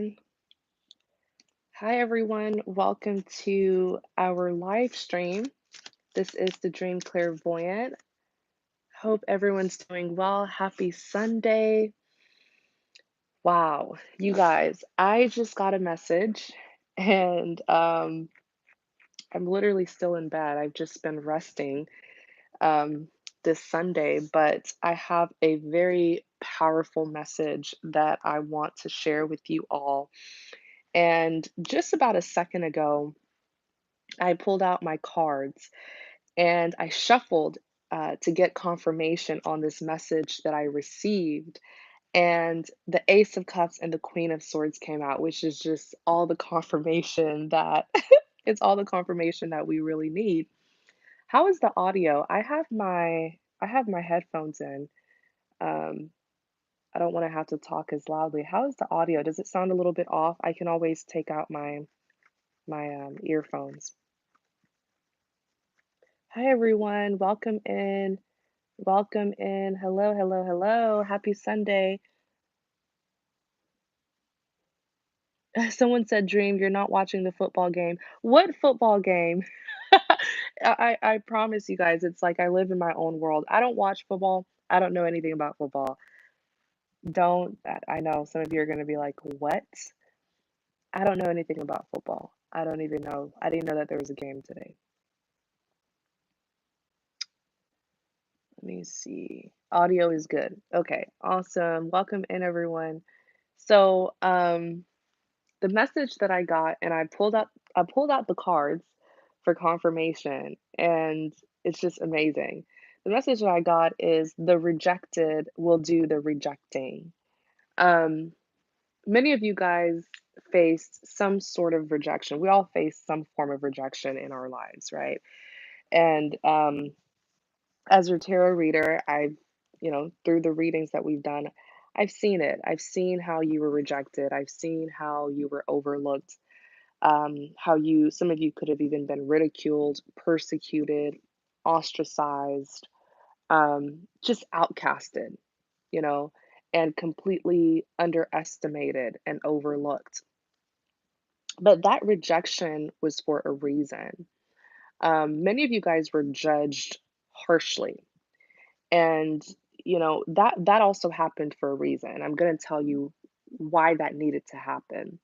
everyone. Hi, everyone. Welcome to our live stream. This is the Dream Clairvoyant. Hope everyone's doing well. Happy Sunday. Wow, you guys, I just got a message and I'm literally still in bed. I've just been resting um, this Sunday, but I have a very powerful message that I want to share with you all. And just about a second ago, I pulled out my cards and I shuffled to get confirmation on this message that I received. And the Ace of Cups and the Queen of Swords came out, which is just all the confirmation that it's all the confirmation that we really need. How is the audio? I have my headphones in. Um, I don't want to have to talk as loudly. How is the audio? Does it sound a little bit off? I can always take out my earphones. Hi everyone, welcome in. Welcome in. Hello, hello, hello. Happy Sunday. Someone said, Dream, you're not watching the football game. What football game? I promise you guys, it's like I live in my own world. I don't watch football. I don't know anything about football. Don't, I know some of you are going to be like, what? I don't know anything about football. I don't even know. I didn't know that there was a game today. Let me see. Audio is good. Okay, awesome. Welcome in, everyone. So, the message that I got, and I pulled out the cards for confirmation, and it's just amazing. The message that I got is the rejected will do the rejecting. Um, Many of you guys faced some sort of rejection. We all face some form of rejection in our lives, right? And as your tarot reader, through the readings that we've done, I've seen it. I've seen how you were rejected. I've seen how you were overlooked, how some of you could have even been ridiculed, persecuted, ostracized, just outcasted, you know, and completely underestimated and overlooked. But that rejection was for a reason. Many of you guys were judged harshly, and that also happened for a reason. I'm going to tell you why that needed to happen.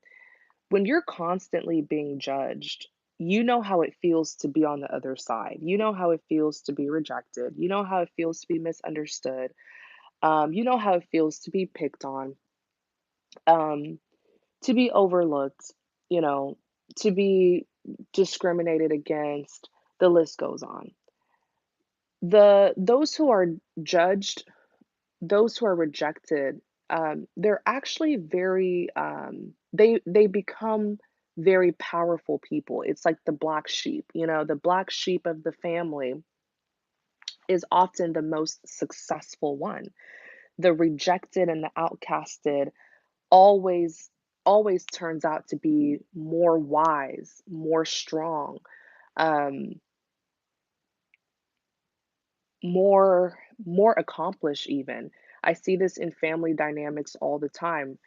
When you're constantly being judged, you know how it feels to be on the other side. You know how it feels to be rejected. You know how it feels to be misunderstood. You know how it feels to be picked on, um, to be overlooked, you know, to be discriminated against. The list goes on. Those who are judged, those who are rejected, they're actually they become very powerful people. It's like the black sheep, the black sheep of the family is often the most successful one. The rejected and the outcasted always always turns out to be more wise, more strong, um, more accomplished even. I see this in family dynamics all the time.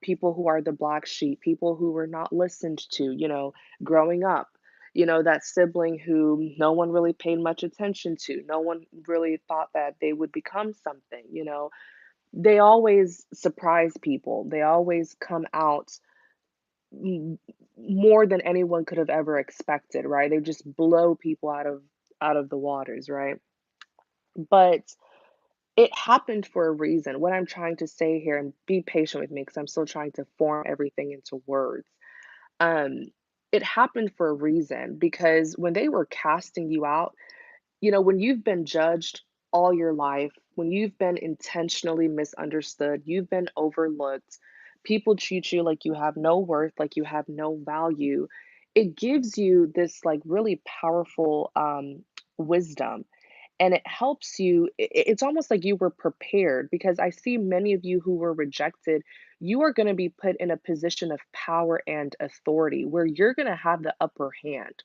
People who are the black sheep, people who were not listened to, growing up. That sibling who no one really paid much attention to. No one really thought that they would become something. They always surprise people. They always come out m- more than anyone could have ever expected, right? They just blow people out of the waters, right? But it happened for a reason. What I'm trying to say here, and be patient with me because I'm still trying to form everything into words. Um, it happened for a reason because when they were casting you out, when you've been judged all your life, when you've been intentionally misunderstood, you've been overlooked, people treat you like you have no worth, like you have no value. It gives you this like really powerful wisdom, and it helps you. It's almost like you were prepared because I see many of you who were rejected. You are going to be put in a position of power and authority where you're going to have the upper hand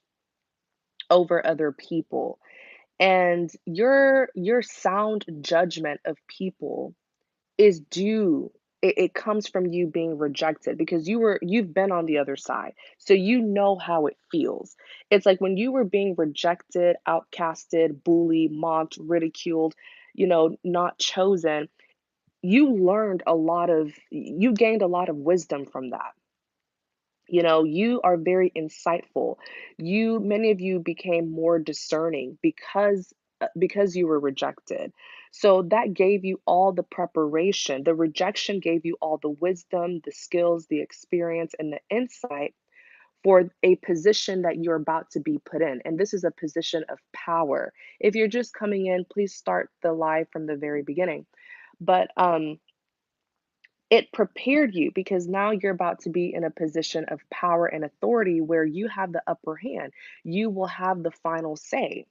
over other people, and your sound judgment of people is due. It comes from you being rejected because you've been on the other side. So you know how it feels. It's like when you were being rejected, outcasted, bullied, mocked, ridiculed, not chosen, you gained a lot of wisdom from that. You are very insightful. Many of you became more discerning because you were rejected. So that gave you all the preparation. The rejection gave you all the wisdom, the skills, the experience, and the insight for a position that you're about to be put in. And this is a position of power. If you're just coming in, please start the live from the very beginning. But it prepared you because now you're about to be in a position of power and authority where you have the upper hand. You will have the final say.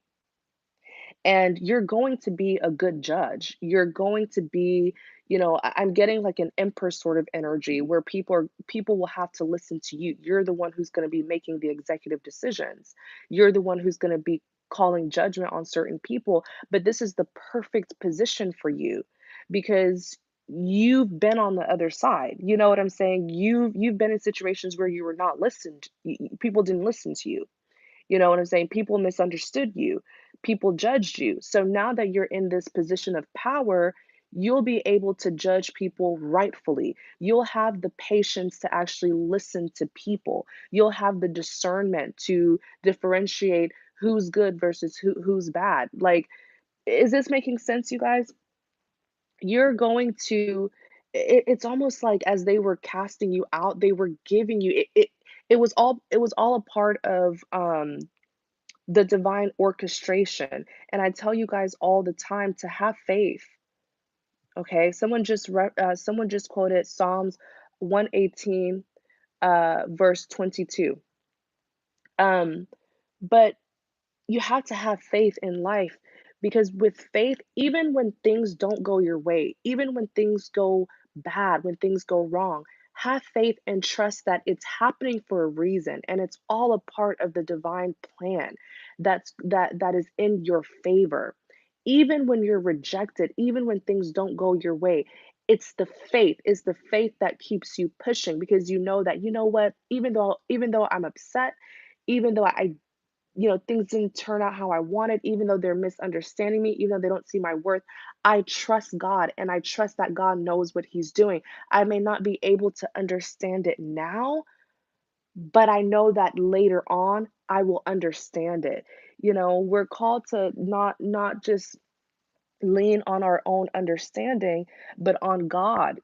And you're going to be a good judge. You're going to be, I'm getting like an empress sort of energy where people will have to listen to you. You're the one who's going to be making the executive decisions. You're the one who's going to be calling judgment on certain people. But this is the perfect position for you because you've been on the other side. You know what I'm saying? You've been in situations where you were not listened. People didn't listen to you. You know what I'm saying? People misunderstood you. People judged you. So now that you're in this position of power, you'll be able to judge people rightfully. You'll have the patience to actually listen to people. You'll have the discernment to differentiate who's good versus who's bad. Like, is this making sense, you guys? You're going to it's almost like as they were casting you out, they were giving you it was all a part of the divine orchestration. And I tell you guys all the time to have faith. Okay, someone just quoted Psalms 118, verse 22. Um, but you have to have faith in life because with faith, even when things don't go your way, even when things go bad, when things go wrong, have faith and trust that it's happening for a reason and it's all a part of the divine plan that is in your favor. Even when you're rejected, even when things don't go your way, it's the faith that keeps you pushing because you know that, you know what, even though I'm upset, even though things didn't turn out how I wanted, even though they're misunderstanding me, even though they don't see my worth. I trust God and I trust that God knows what He's doing. I may not be able to understand it now, but I know that later on I will understand it. We're called to not just lean on our own understanding, but on God.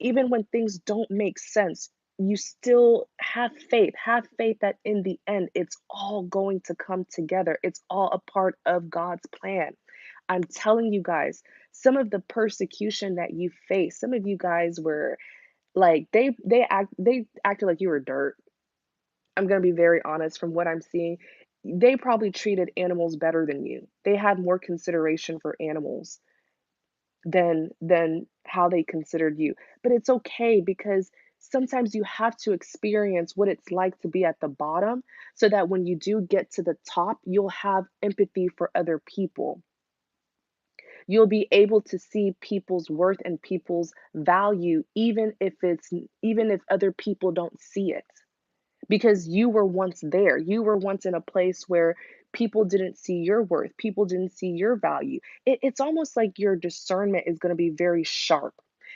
Even when things don't make sense, you still have faith. Have faith that in the end, it's all going to come together. It's all a part of God's plan. I'm telling you guys, some of the persecution that you face, some of you guys were like they acted like you were dirt. I'm gonna be very honest from what I'm seeing. They probably treated animals better than you. They had more consideration for animals than how they considered you. But it's okay because sometimes you have to experience what it's like to be at the bottom so that when you do get to the top, you'll have empathy for other people. You'll be able to see people's worth and people's value even if other people don't see it because you were once there. You were once in a place where people didn't see your worth, people didn't see your value. It's almost like your discernment is going to be very sharp.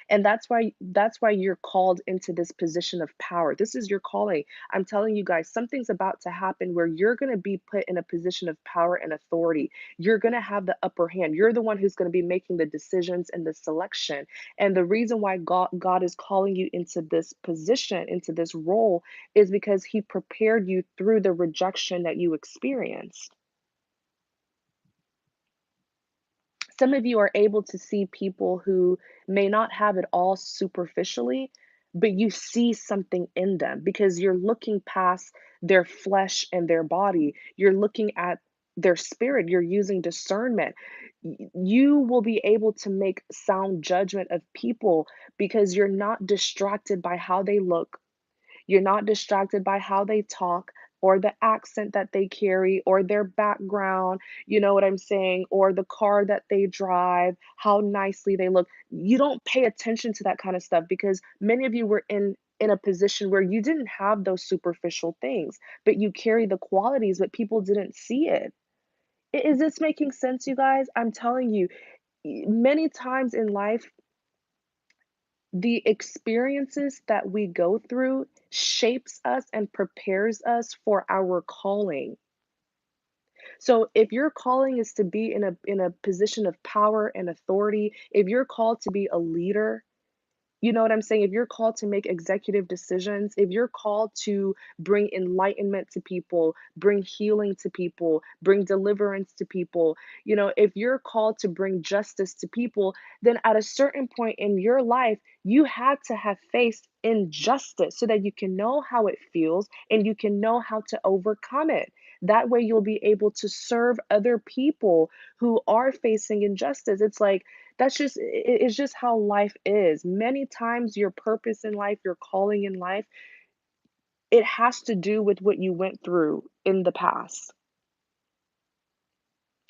And that's why you're called into this position of power. This is your calling. I'm telling you guys, something's about to happen where you're going to be put in a position of power and authority. You're going to have the upper hand. You're the one who's going to be making the decisions and the selection. And the reason why God is calling you into this position, into this role, is because He prepared you through the rejection that you experienced. Some of you are able to see people who may not have it all superficially, but you see something in them because you're looking past their flesh and their body. You're looking at their spirit. You're using discernment. You will be able to make sound judgment of people because you're not distracted by how they look. You're not distracted by how they talk. or the accent that they carry or their background, you know what I'm saying, or the car that they drive, how nicely they look. You don't pay attention to that kind of stuff because many of you were in a position where you didn't have those superficial things, but you carry the qualities, but people didn't see it. Is this making sense, you guys? I'm telling you, many times in life, the experiences that we go through shapes us and prepares us for our calling. So if your calling is to be in a position of power and authority, if you're called to be a leader, you know what I'm saying? If you're called to make executive decisions, if you're called to bring enlightenment to people, bring healing to people, bring deliverance to people, you know, if you're called to bring justice to people, then at a certain point in your life, you had to have faced injustice so that you can know how it feels and you can know how to overcome it. That way, you'll be able to serve other people who are facing injustice. It's like, it's just how life is. Many times your purpose in life, your calling in life, it has to do with what you went through in the past.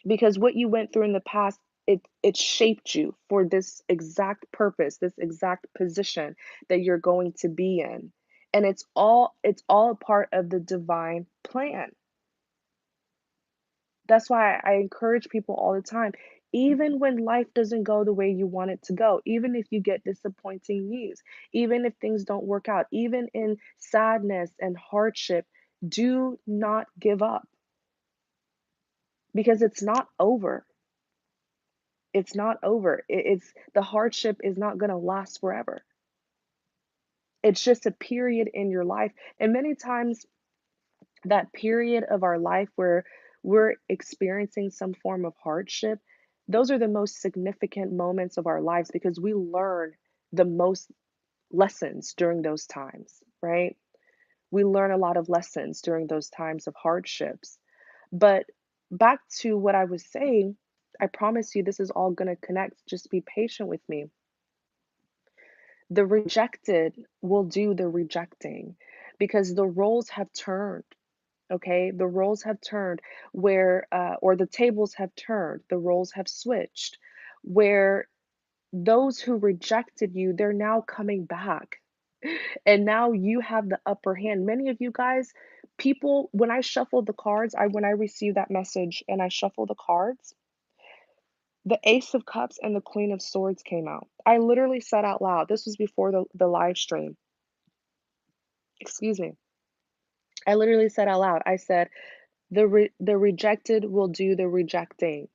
Because what you went through in the past, it shaped you for this exact purpose, this exact position that you're going to be in. And it's all a part of the divine plan. That's why I encourage people all the time, even when life doesn't go the way you want it to go, even if you get disappointing news, even if things don't work out, even in sadness and hardship, do not give up because it's not over. It's not over. It's the hardship is not going to last forever. It's just a period in your life. And many times that period of our life where we're experiencing some form of hardship, those are the most significant moments of our lives because we learn the most lessons during those times, right? We learn a lot of lessons during those times of hardships. But back to what I was saying, I promise you this is all going to connect. Just be patient with me. The rejected will do the rejecting because the roles have turned. Okay, the roles have turned where, or the tables have turned, the roles have switched, where those who rejected you, they're now coming back. And now you have the upper hand. Many of you guys, people, when I shuffled the cards, when I received that message and I shuffled the cards, the Ace of Cups and the Queen of Swords came out. I literally said out loud, this was before the live stream. Excuse me. I literally said out loud, I said, the rejected will do the rejecting.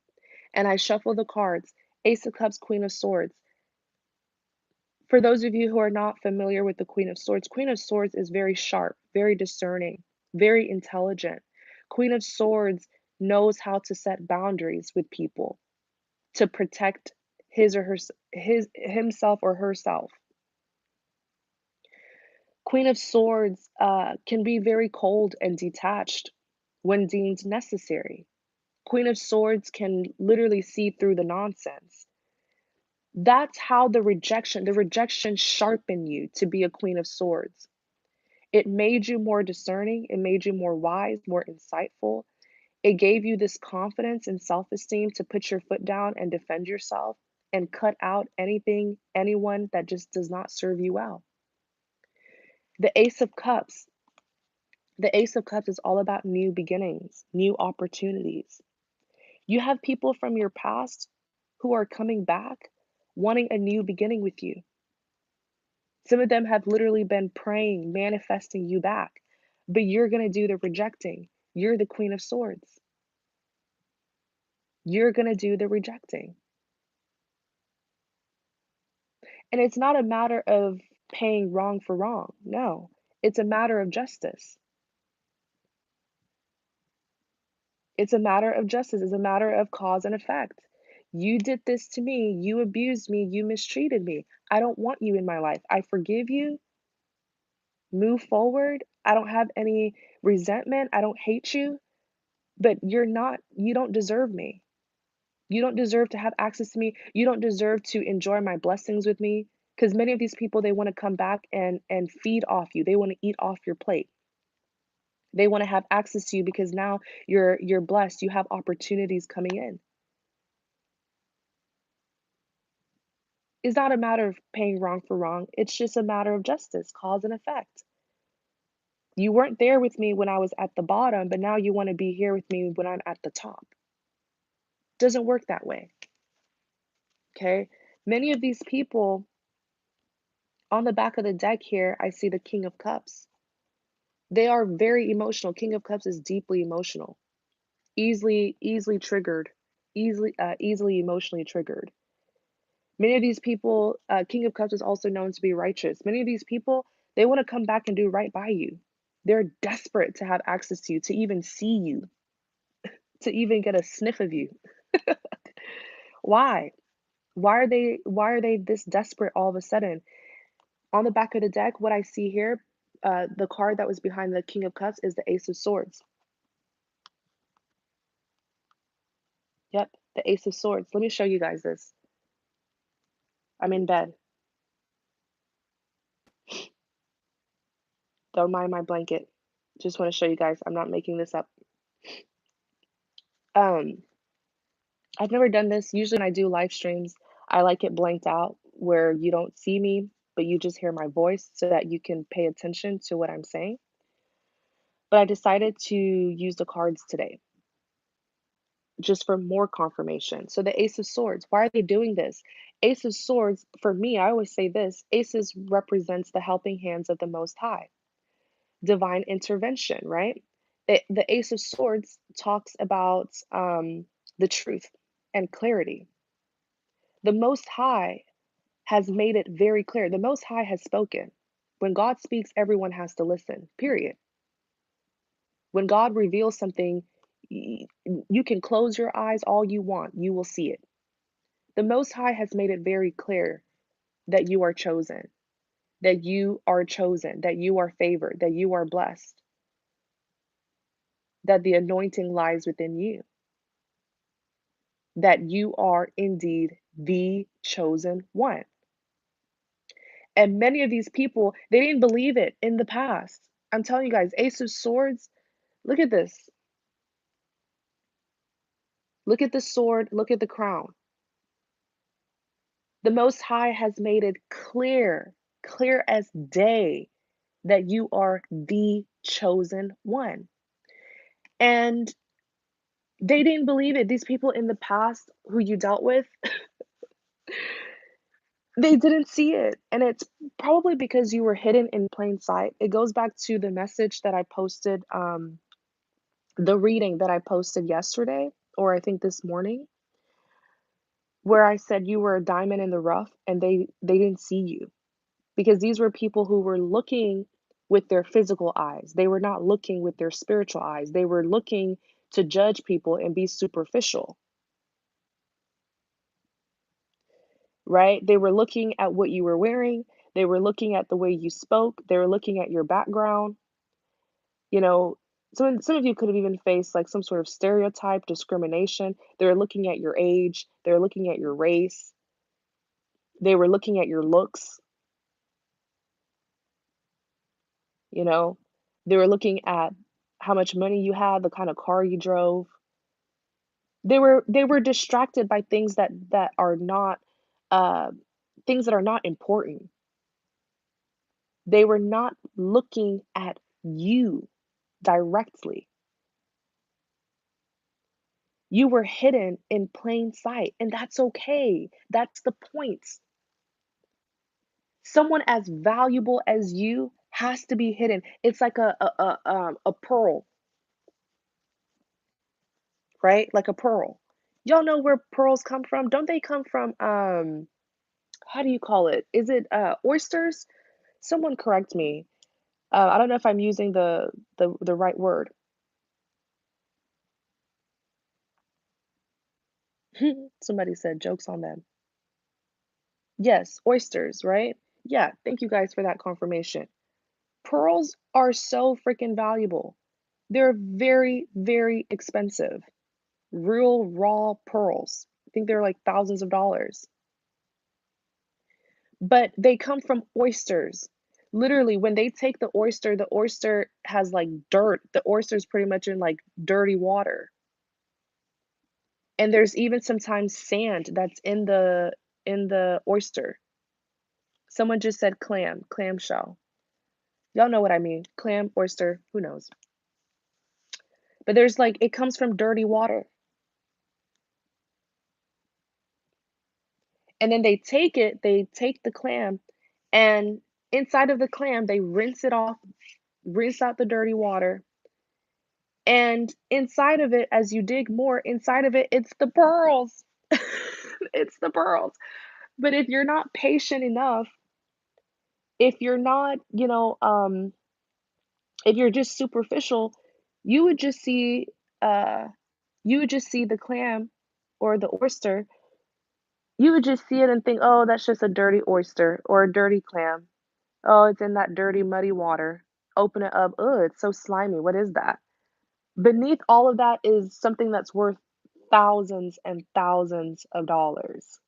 And I shuffle the cards. Ace of Cups, Queen of Swords. For those of you who are not familiar with the Queen of Swords is very sharp, very discerning, very intelligent. Queen of Swords knows how to set boundaries with people to protect his or her his himself or herself. Queen of Swords can be very cold and detached when deemed necessary. Queen of Swords can literally see through the nonsense. That's how the rejection sharpened you to be a Queen of Swords. It made you more discerning, it made you more wise, more insightful. It gave you this confidence and self-esteem to put your foot down and defend yourself and cut out anything, anyone that just does not serve you well. The Ace of Cups. The Ace of Cups is all about new beginnings, new opportunities. You have people from your past who are coming back wanting a new beginning with you. Some of them have literally been praying, manifesting you back, but you're going to do the rejecting. You're the Queen of Swords. You're going to do the rejecting. And it's not a matter of paying wrong for wrong. No, it's a matter of justice. It's a matter of justice. It's a matter of cause and effect. You did this to me. You abused me. You mistreated me. I don't want you in my life. I forgive you. Move forward. I don't have any resentment. I don't hate you, but you don't deserve me. You don't deserve to have access to me. You don't deserve to enjoy my blessings with me. Because many of these people, they want to come back and feed off you. They want to eat off your plate. They want to have access to you because now you're blessed. You have opportunities coming in. It's not a matter of paying wrong for wrong. It's just a matter of justice, cause and effect. You weren't there with me when I was at the bottom, but now you want to be here with me when I'm at the top. Doesn't work that way. Okay? Many of these people on the back of the deck here, I see the King of Cups. They are very emotional. King of Cups is deeply emotional, easily triggered, easily emotionally triggered. Many of these people, King of Cups is also known to be righteous. Many of these people, they want to come back and do right by you. They're desperate to have access to you, to even see you, to even get a sniff of you. Why? Why are they this desperate all of a sudden? On the back of the deck, what I see here, the card that was behind the King of Cups is the Ace of Swords. Yep, the Ace of Swords. Let me show you guys this. I'm in bed. Don't mind my blanket. Just want to show you guys. I'm not making this up. Um, I've never done this. Usually when I do live streams, I like it blanked out where you don't see me, but you just hear my voice so that you can pay attention to what I'm saying. But I decided to use the cards today just for more confirmation. So the Ace of Swords, why are they doing this? Ace of Swords, for me, I always say this, Aces represents the helping hands of the Most High, divine intervention, right? The Ace of Swords talks about the truth and clarity. The Most High has made it very clear. The Most High has spoken. When God speaks, everyone has to listen, period. When God reveals something, you can close your eyes all you want, you will see it. The Most High has made it very clear that you are chosen, that you are chosen, that you are favored, that you are blessed, that the anointing lies within you, that you are indeed the chosen one. And many of these people, they didn't believe it in the past. I'm telling you guys, Ace of Swords, look at this. Look at the sword, look at the crown. The Most High has made it clear, clear as day, that you are the chosen one. And they didn't believe it. These people in the past who you dealt with, they didn't see it. And it's probably because you were hidden in plain sight. It goes back to the message that I posted, the reading that I posted yesterday, or I think this morning, where I said you were a diamond in the rough and they didn't see you. Because these were people who were looking with their physical eyes. They were not looking with their spiritual eyes. They were looking to judge people and be superficial, right? They were looking at what you were wearing. They were looking at the way you spoke. They were looking at your background. You know, some of you could have even faced like some sort of stereotype, discrimination. They were looking at your age. They were looking at your race. They were looking at your looks, you know. They were looking at how much money you had, the kind of car you drove. They were distracted by things that are not, uh, things that are not important. They were not looking at you directly. You were hidden in plain sight, and that's okay. That's the point. Someone as valuable as you has to be hidden. It's like a pearl, right? Like a pearl. Y'all know where pearls come from? Don't they come from, how do you call it? Is it, oysters? Someone correct me. I don't know if I'm using the right word. Somebody said, "Joke's on them." Yes, oysters, right? Yeah, thank you guys for that confirmation. Pearls are so freaking valuable. They're very, very expensive. Real raw pearls. I think they're like thousands of dollars. But they come from oysters. Literally, when they take the oyster has, like, dirt. The oyster's pretty much in, like, dirty water, and there's even sometimes sand that's in the oyster. Someone just said clam, clamshell. Y'all know what I mean. Clam, oyster, who knows? But there's, like, it comes from dirty water, and then they take the clam, and inside of the clam, they rinse it off, rinse out the dirty water, and inside of it, as you dig more, inside of it, it's the pearls. It's the pearls. But if you're not patient enough, if you're not, if you're just superficial, you would just see, uh, you would just see the clam or the oyster. You would just see it and think, oh, that's just a dirty oyster or a dirty clam. Oh, it's in that dirty, muddy water. Open it up. Oh, it's so slimy. What is that? Beneath all of that is something that's worth thousands and thousands of dollars.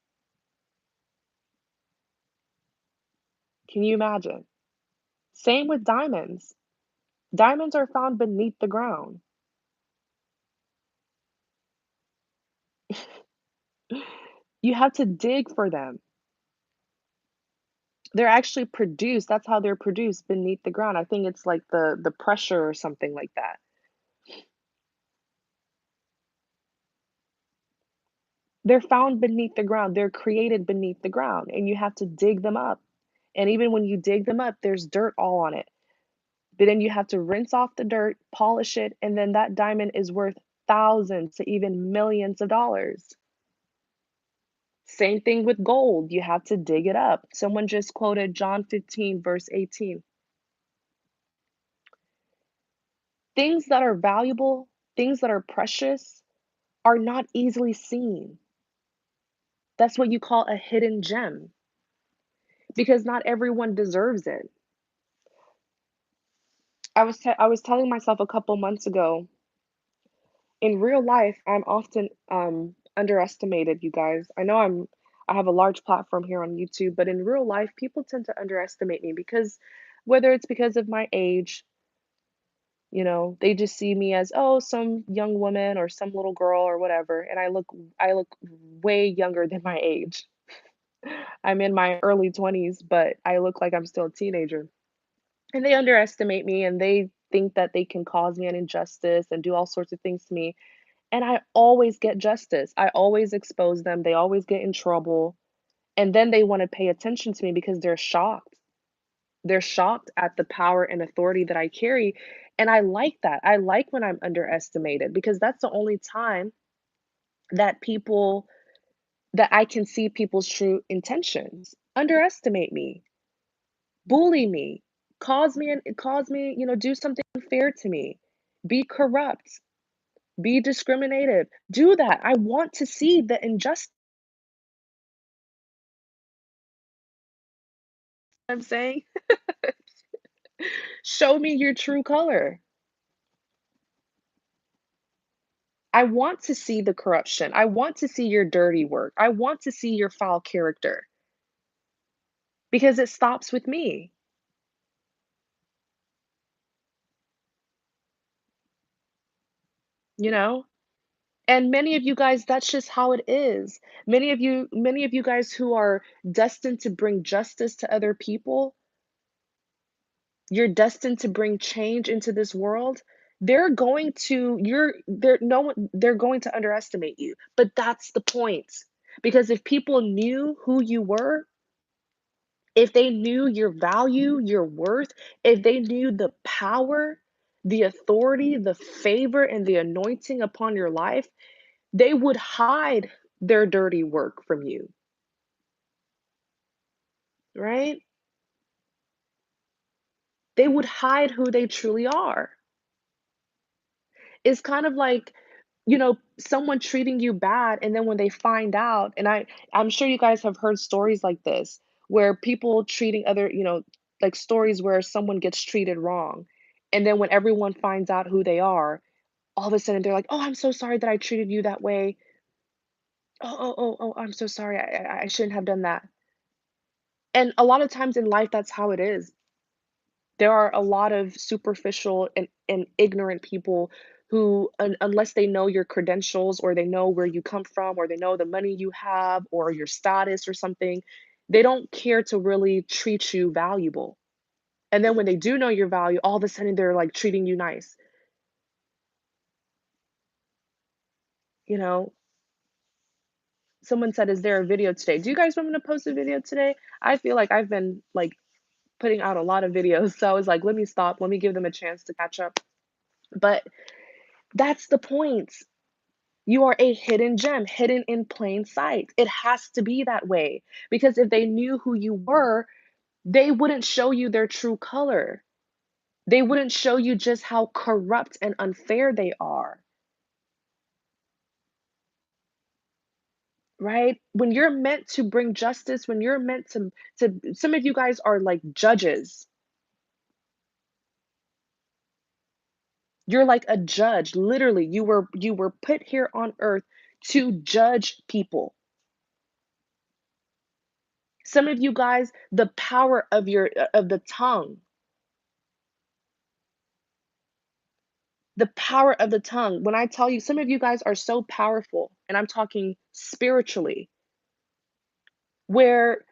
Can you imagine? Same with diamonds. Diamonds are found beneath the ground. You have to dig for them. They're actually produced, that's how they're produced beneath the ground. I think it's like the pressure or something like that. They're found beneath the ground. They're created beneath the ground, and you have to dig them up. And even when you dig them up, there's dirt all on it. But then you have to rinse off the dirt, polish it, and then that diamond is worth thousands to even millions of dollars. Same thing with gold. You have to dig it up. Someone just quoted John 15, verse 18. Things that are valuable, things that are precious, are not easily seen. That's what you call a hidden gem because not everyone deserves it. I was telling myself a couple months ago, in real life, I'm often underestimated, you guys. I have a large platform here on YouTube, but in real life, people tend to underestimate me because whether it's because of my age, they just see me as, oh, some young woman or some little girl or whatever, and I look way younger than my age. I'm in my early 20s, but I look like I'm still a teenager. And they underestimate me and they think that they can cause me an injustice and do all sorts of things to me. And I always get justice. I always expose them. They always get in trouble. And then they want to pay attention to me because they're shocked. They're shocked at the power and authority that I carry. And I like that. I like when I'm underestimated because that's the only time that people that I can see people's true intentions. Underestimate me, bully me, cause me, do something unfair to me, be corrupt, be discriminative. Do that. I want to see the injustice. I'm saying, show me your true color. I want to see the corruption. I want to see your dirty work. I want to see your foul character because it stops with me, you know? And many of you guys, that's just how it is. Many of you guys who are destined to bring justice to other people, you're destined to bring change into this world. They're going to underestimate you. But that's the point. Because if people knew who you were, if they knew your value, your worth, if they knew the power, the authority, the favor, and the anointing upon your life, they would hide their dirty work from you, right? They would hide who they truly are. It's kind of like, someone treating you bad, and then when they find out, and I'm sure you guys have heard stories like this, where people treating other, like stories where someone gets treated wrong. And then when everyone finds out who they are, all of a sudden they're like, "Oh, I'm so sorry that I treated you that way. Oh, I'm so sorry. I shouldn't have done that." And a lot of times in life, that's how it is. There are a lot of superficial and ignorant people who, unless they know your credentials or they know where you come from or they know the money you have or your status or something, they don't care to really treat you valuable. And then when they do know your value, all of a sudden they're like treating you nice. You know, someone said, "Is there a video today?" Do you guys want me to post a video today? I feel like I've been like putting out a lot of videos. So I was like, let me stop, let me give them a chance to catch up. But that's the point. You are a hidden gem, hidden in plain sight. It has to be that way because if they knew who you were, they wouldn't show you their true color. They wouldn't show you just how corrupt and unfair they are, right? When you're meant to bring justice, when you're meant to some of you guys are like judges. You're like a judge. Literally, you were put here on earth to judge people. Some of you guys, the power of the tongue, the power of the tongue. When I tell you, some of you guys are so powerful, and I'm talking spiritually, where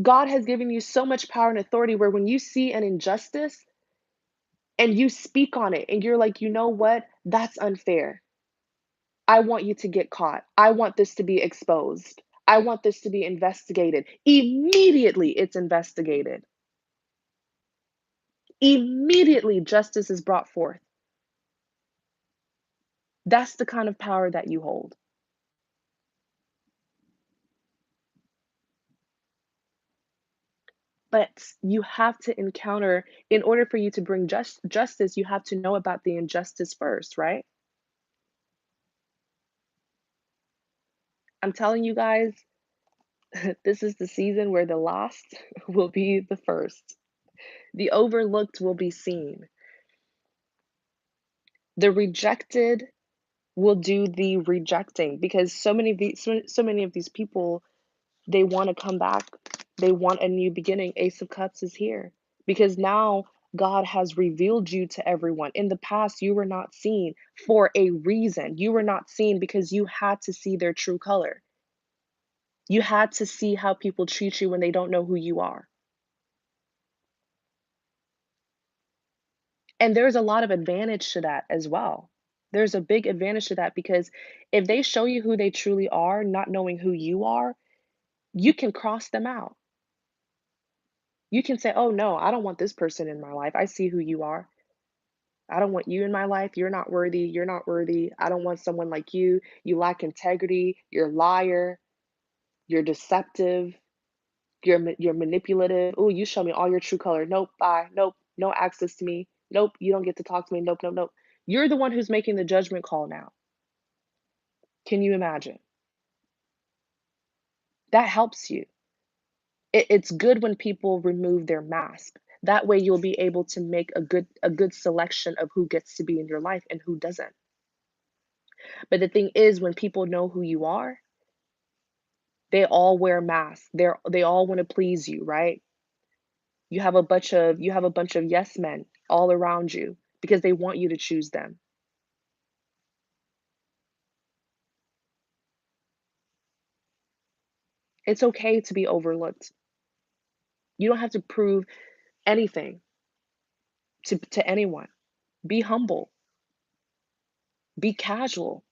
God has given you so much power and authority where when you see an injustice and you speak on it and you're like, you know what? That's unfair. I want you to get caught. I want this to be exposed. I want this to be investigated. Immediately, it's investigated. Immediately, justice is brought forth. That's the kind of power that you hold. But you have to encounter, in order for you to bring justice, you have to know about the injustice first, right? I'm telling you guys, this is the season where the last will be the first. The overlooked will be seen. The rejected will do the rejecting because so many of these people, they want to come back. They want a new beginning. Ace of Cups is here because now God has revealed you to everyone. In the past, you were not seen for a reason. You were not seen because you had to see their true color. You had to see how people treat you when they don't know who you are. And there's a lot of advantage to that as well. There's a big advantage to that because if they show you who they truly are, not knowing who you are, you can cross them out. You can say, "Oh, no, I don't want this person in my life. I see who you are. I don't want you in my life. You're not worthy. You're not worthy. I don't want someone like you. You lack integrity. You're a liar. You're deceptive. You're manipulative. Oh, you show me all your true color. Nope, bye. Nope, no access to me. Nope, you don't get to talk to me. Nope, nope, nope." You're the one who's making the judgment call now. Can you imagine? That helps you. It's good when people remove their mask. That way you'll be able to make a good selection of who gets to be in your life and who doesn't. But the thing is when people know who you are, they all wear masks. They all want to please you, right? You have a bunch of yes men all around you because they want you to choose them. It's okay to be overlooked. You don't have to prove anything to anyone. Be humble, be casual.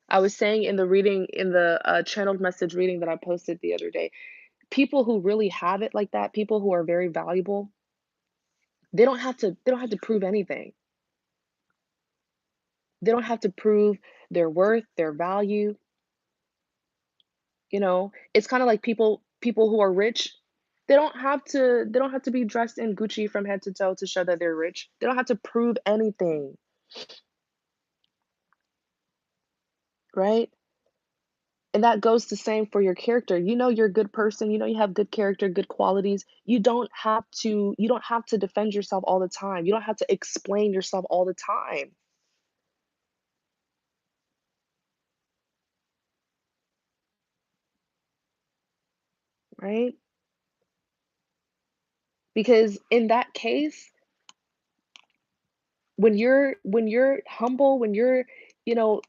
I was saying in the reading, in the channeled message reading that I posted the other day, people who really have it like that, people who are very valuable, they don't have to prove anything. They don't have to prove their worth, their value. It's kind of like people who are rich. They don't have to be dressed in Gucci from head to toe to show that they're rich. They don't have to prove anything, right? And that goes the same for your character. You're a good person, you have good character, good qualities. You don't have to defend yourself all the time. You don't have to explain yourself all the time, right? Because in that case, When you're humble, when you're, you know,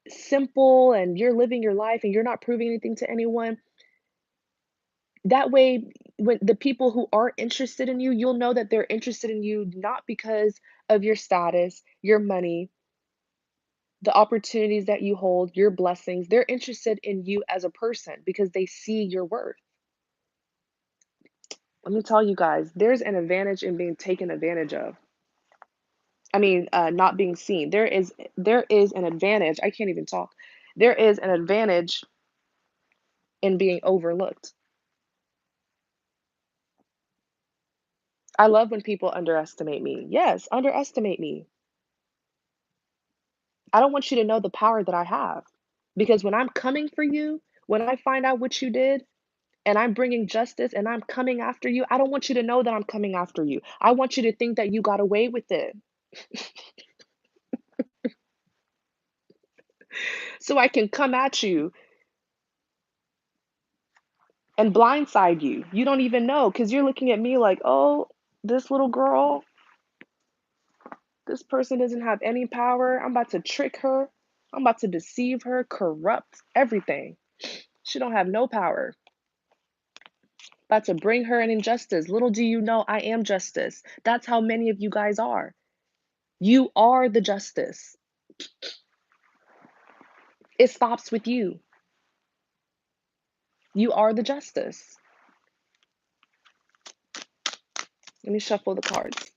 simple and you're living your life and you're not proving anything to anyone, that way, when the people who are interested in you, you'll know that they're interested in you not because of your status, your money, the opportunities that you hold, your blessings. They're interested in you as a person because they see your worth. Let me tell you guys, there's an advantage in being taken advantage of. I mean, not being seen. There is an advantage. I can't even talk. There is an advantage in being overlooked. I love when people underestimate me. Yes, underestimate me. I don't want you to know the power that I have. Because when I'm coming for you, when I find out what you did, and I'm bringing justice and I'm coming after you, I don't want you to know that I'm coming after you. I want you to think that you got away with it. So I can come at you and blindside you. You don't even know because you're looking at me like, oh, this little girl, this person doesn't have any power. I'm about to trick her. I'm about to deceive her, corrupt everything. She don't have no power. About to bring her an injustice. Little do you know, I am justice. That's how many of you guys are. You are the justice. It stops with you. You are the justice. Let me shuffle the cards.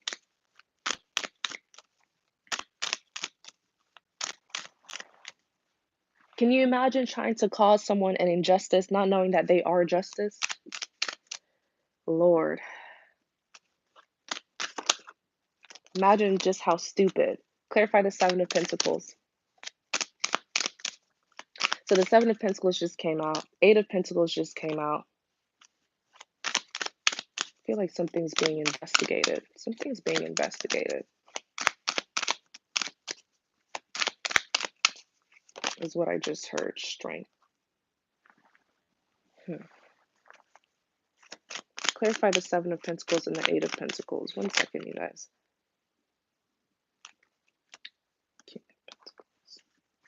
Can you imagine trying to cause someone an injustice, not knowing that they are justice? Lord, imagine just how stupid. Clarify the Seven of Pentacles. So the Seven of Pentacles just came out. Eight of Pentacles just came out. I feel like something's being investigated. Something's being investigated, is what I just heard. Strength. Clarify the Seven of Pentacles and the Eight of Pentacles. One second, you guys.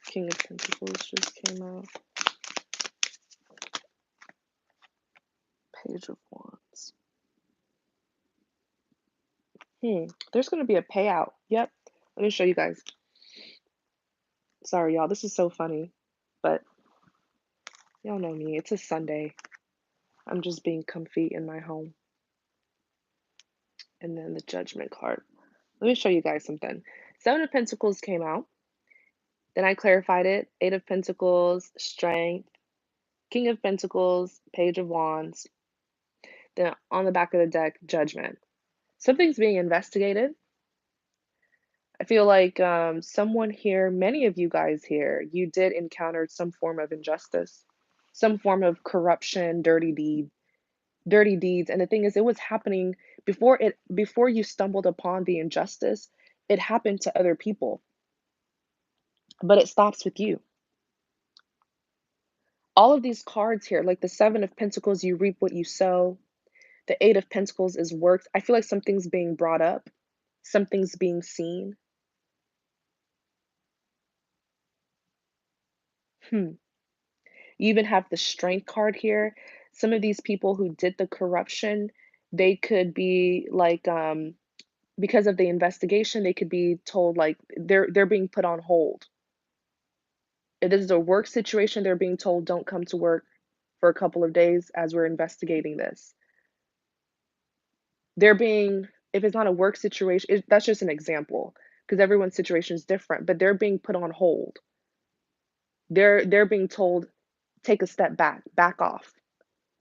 King of Pentacles just came out. Page of Wands. There's going to be a payout. Yep. Let me show you guys. Sorry, y'all. This is so funny. But y'all know me. It's a Sunday. I'm just being comfy in my home. And then the Judgment card. Let me show you guys something. Seven of Pentacles came out. Then I clarified it. Eight of Pentacles, Strength. King of Pentacles, Page of Wands. Then on the back of the deck, Judgment. Something's being investigated. I feel like someone here, many of you guys here, you did encounter some form of injustice, some form of corruption, dirty deeds. And the thing is, it was happening before you stumbled upon the injustice, it happened to other people. But it stops with you. All of these cards here, like the Seven of Pentacles, you reap what you sow. The Eight of Pentacles is worked. I feel like something's being brought up, something's being seen. Hmm. You even have the Strength card here. Some of these people who did the corruption, they could be like, because of the investigation, they could be told like they're being put on hold. If this is a work situation, they're being told don't come to work for a couple of days as we're investigating this. They're being, if it's not a work situation, that's just an example because everyone's situation is different, but they're being put on hold. They're being told take a step back, back off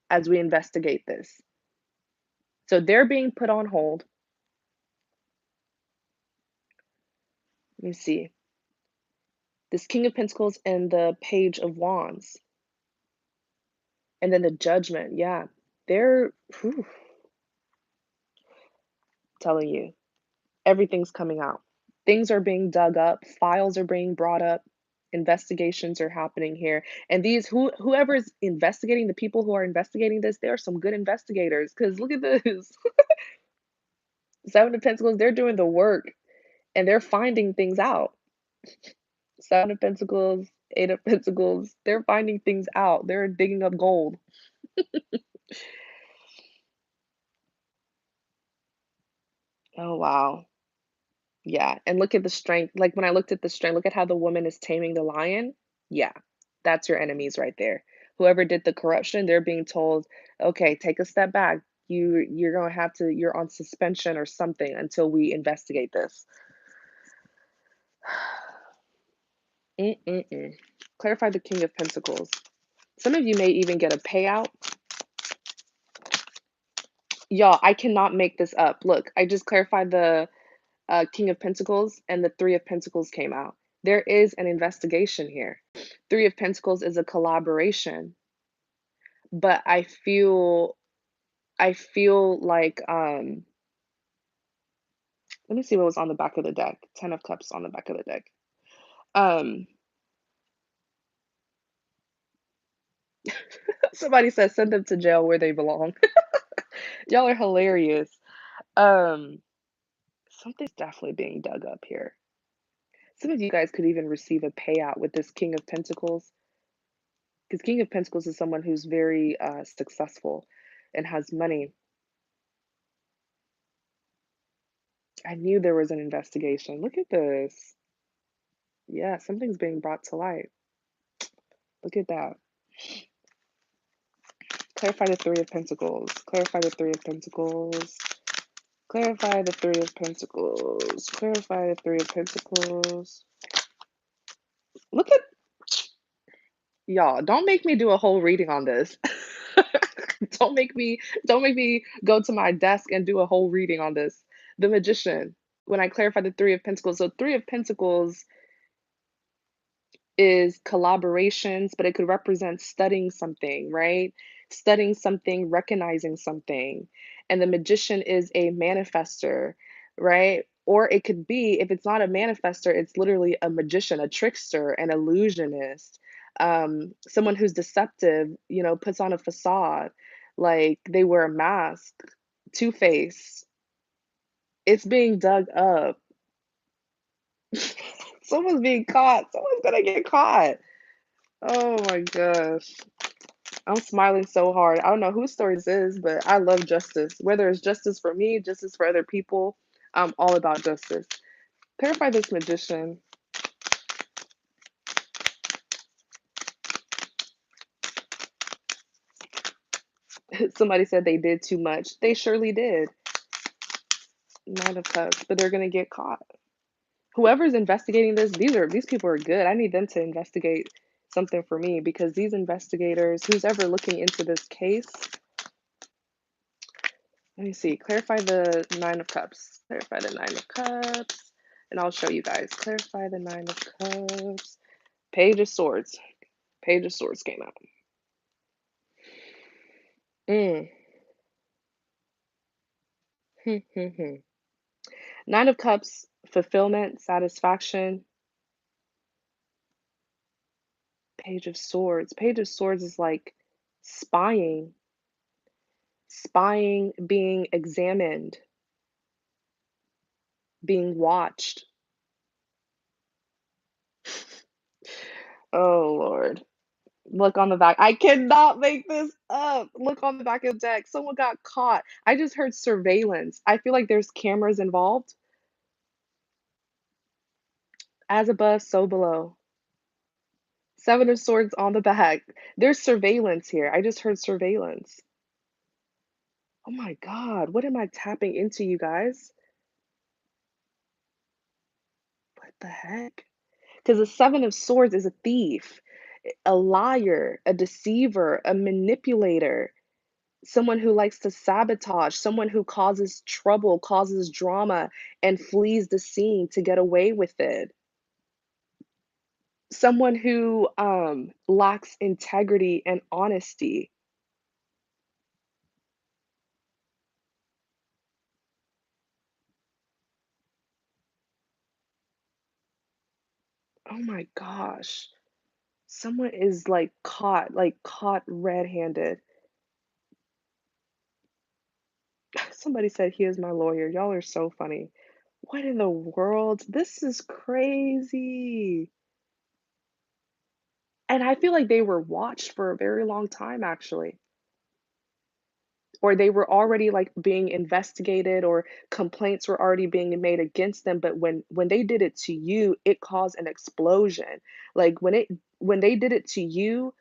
as we investigate this. So they're being put on hold. Let me see. This King of Pentacles and the Page of Wands. And then the Judgment. Yeah. They're telling you. Everything's coming out. Things are being dug up, files are being brought up, investigations are happening here. And these whoever's investigating, the people who are investigating this, there are some good investigators. Because look at this. Seven of Pentacles, they're doing the work. and they're finding things out. Seven of Pentacles, Eight of Pentacles, they're finding things out. They're digging up gold. Oh, wow. Yeah, and look at the strength. Like, when I looked at the strength, look at how the woman is taming the lion. Yeah, that's your enemies right there. Whoever did the corruption, they're being told, "Okay, take a step back. You're gonna have to you're on suspension or something until we investigate this." Mm-mm-mm. Clarify the King of Pentacles. Some of you may even get a payout. Y'all, I cannot make this up. Look, I just clarified the King of Pentacles and the Three of Pentacles came out. There is an investigation here. Three of Pentacles is a collaboration, but I feel like let me see what was on the back of the deck. 10 of Cups on the back of the deck. Um Somebody said send them to jail where they belong. Y'all are hilarious. Um Something's definitely being dug up here. Some of you guys could even receive a payout with this King of Pentacles, because King of Pentacles is someone who's very successful and has money. I knew there was an investigation. Look at this. Yeah, something's being brought to light. Look at that. Clarify the Three of Pentacles. Clarify the Three of Pentacles. Clarify the Three of Pentacles. Clarify the Three of Pentacles. Look at y'all. Don't make me do a whole reading on this. Don't make me go to my desk and do a whole reading on this. The Magician. When I clarify the Three of Pentacles, so Three of Pentacles is collaborations, but it could represent studying something, right? Studying something, recognizing something. And the magician is a manifester, right? Or it could be, if it's not a manifester, it's literally a magician, a trickster, an illusionist, someone who's deceptive, puts on a facade, like they wear a mask, two face. It's being dug up. Someone's being caught. Someone's gonna get caught. Oh my gosh. I'm smiling so hard. I don't know whose story this is, but I love justice. Whether it's justice for me, justice for other people, I'm all about justice. Clarify this magician. Somebody said they did too much. They surely did. Nine of Cups, but they're gonna get caught. Whoever's investigating this, these people are good. I need them to investigate something for me, because these investigators, who's ever looking into this case, let me see. Clarify the Nine of Cups. Clarify the Nine of Cups. And I'll show you guys. Clarify the Nine of Cups. Page of Swords. Page of Swords came out. Mm. Nine of Cups, fulfillment, satisfaction. Page of Swords. Page of Swords is like spying, spying, being examined, being watched. Oh, Lord. Look on the back. I cannot make this up. Look on the back of the deck. Someone got caught. I just heard surveillance. I feel like there's cameras involved. As above, so below. Seven of Swords on the back. There's surveillance here. I just heard surveillance. Oh my God. What am I tapping into, you guys? What the heck? Because the Seven of Swords is a thief, a liar, a deceiver, a manipulator, someone who likes to sabotage, someone who causes trouble, causes drama, and flees the scene to get away with it. Someone who lacks integrity and honesty. Oh my gosh. Someone is like caught red-handed. Somebody said he is my lawyer. Y'all are so funny. What in the world? This is crazy. And I feel like they were watched for a very long time, actually. Or they were already, like, being investigated, or complaints were already being made against them, but when they did it to you, it caused an explosion. Like, when they did it to you,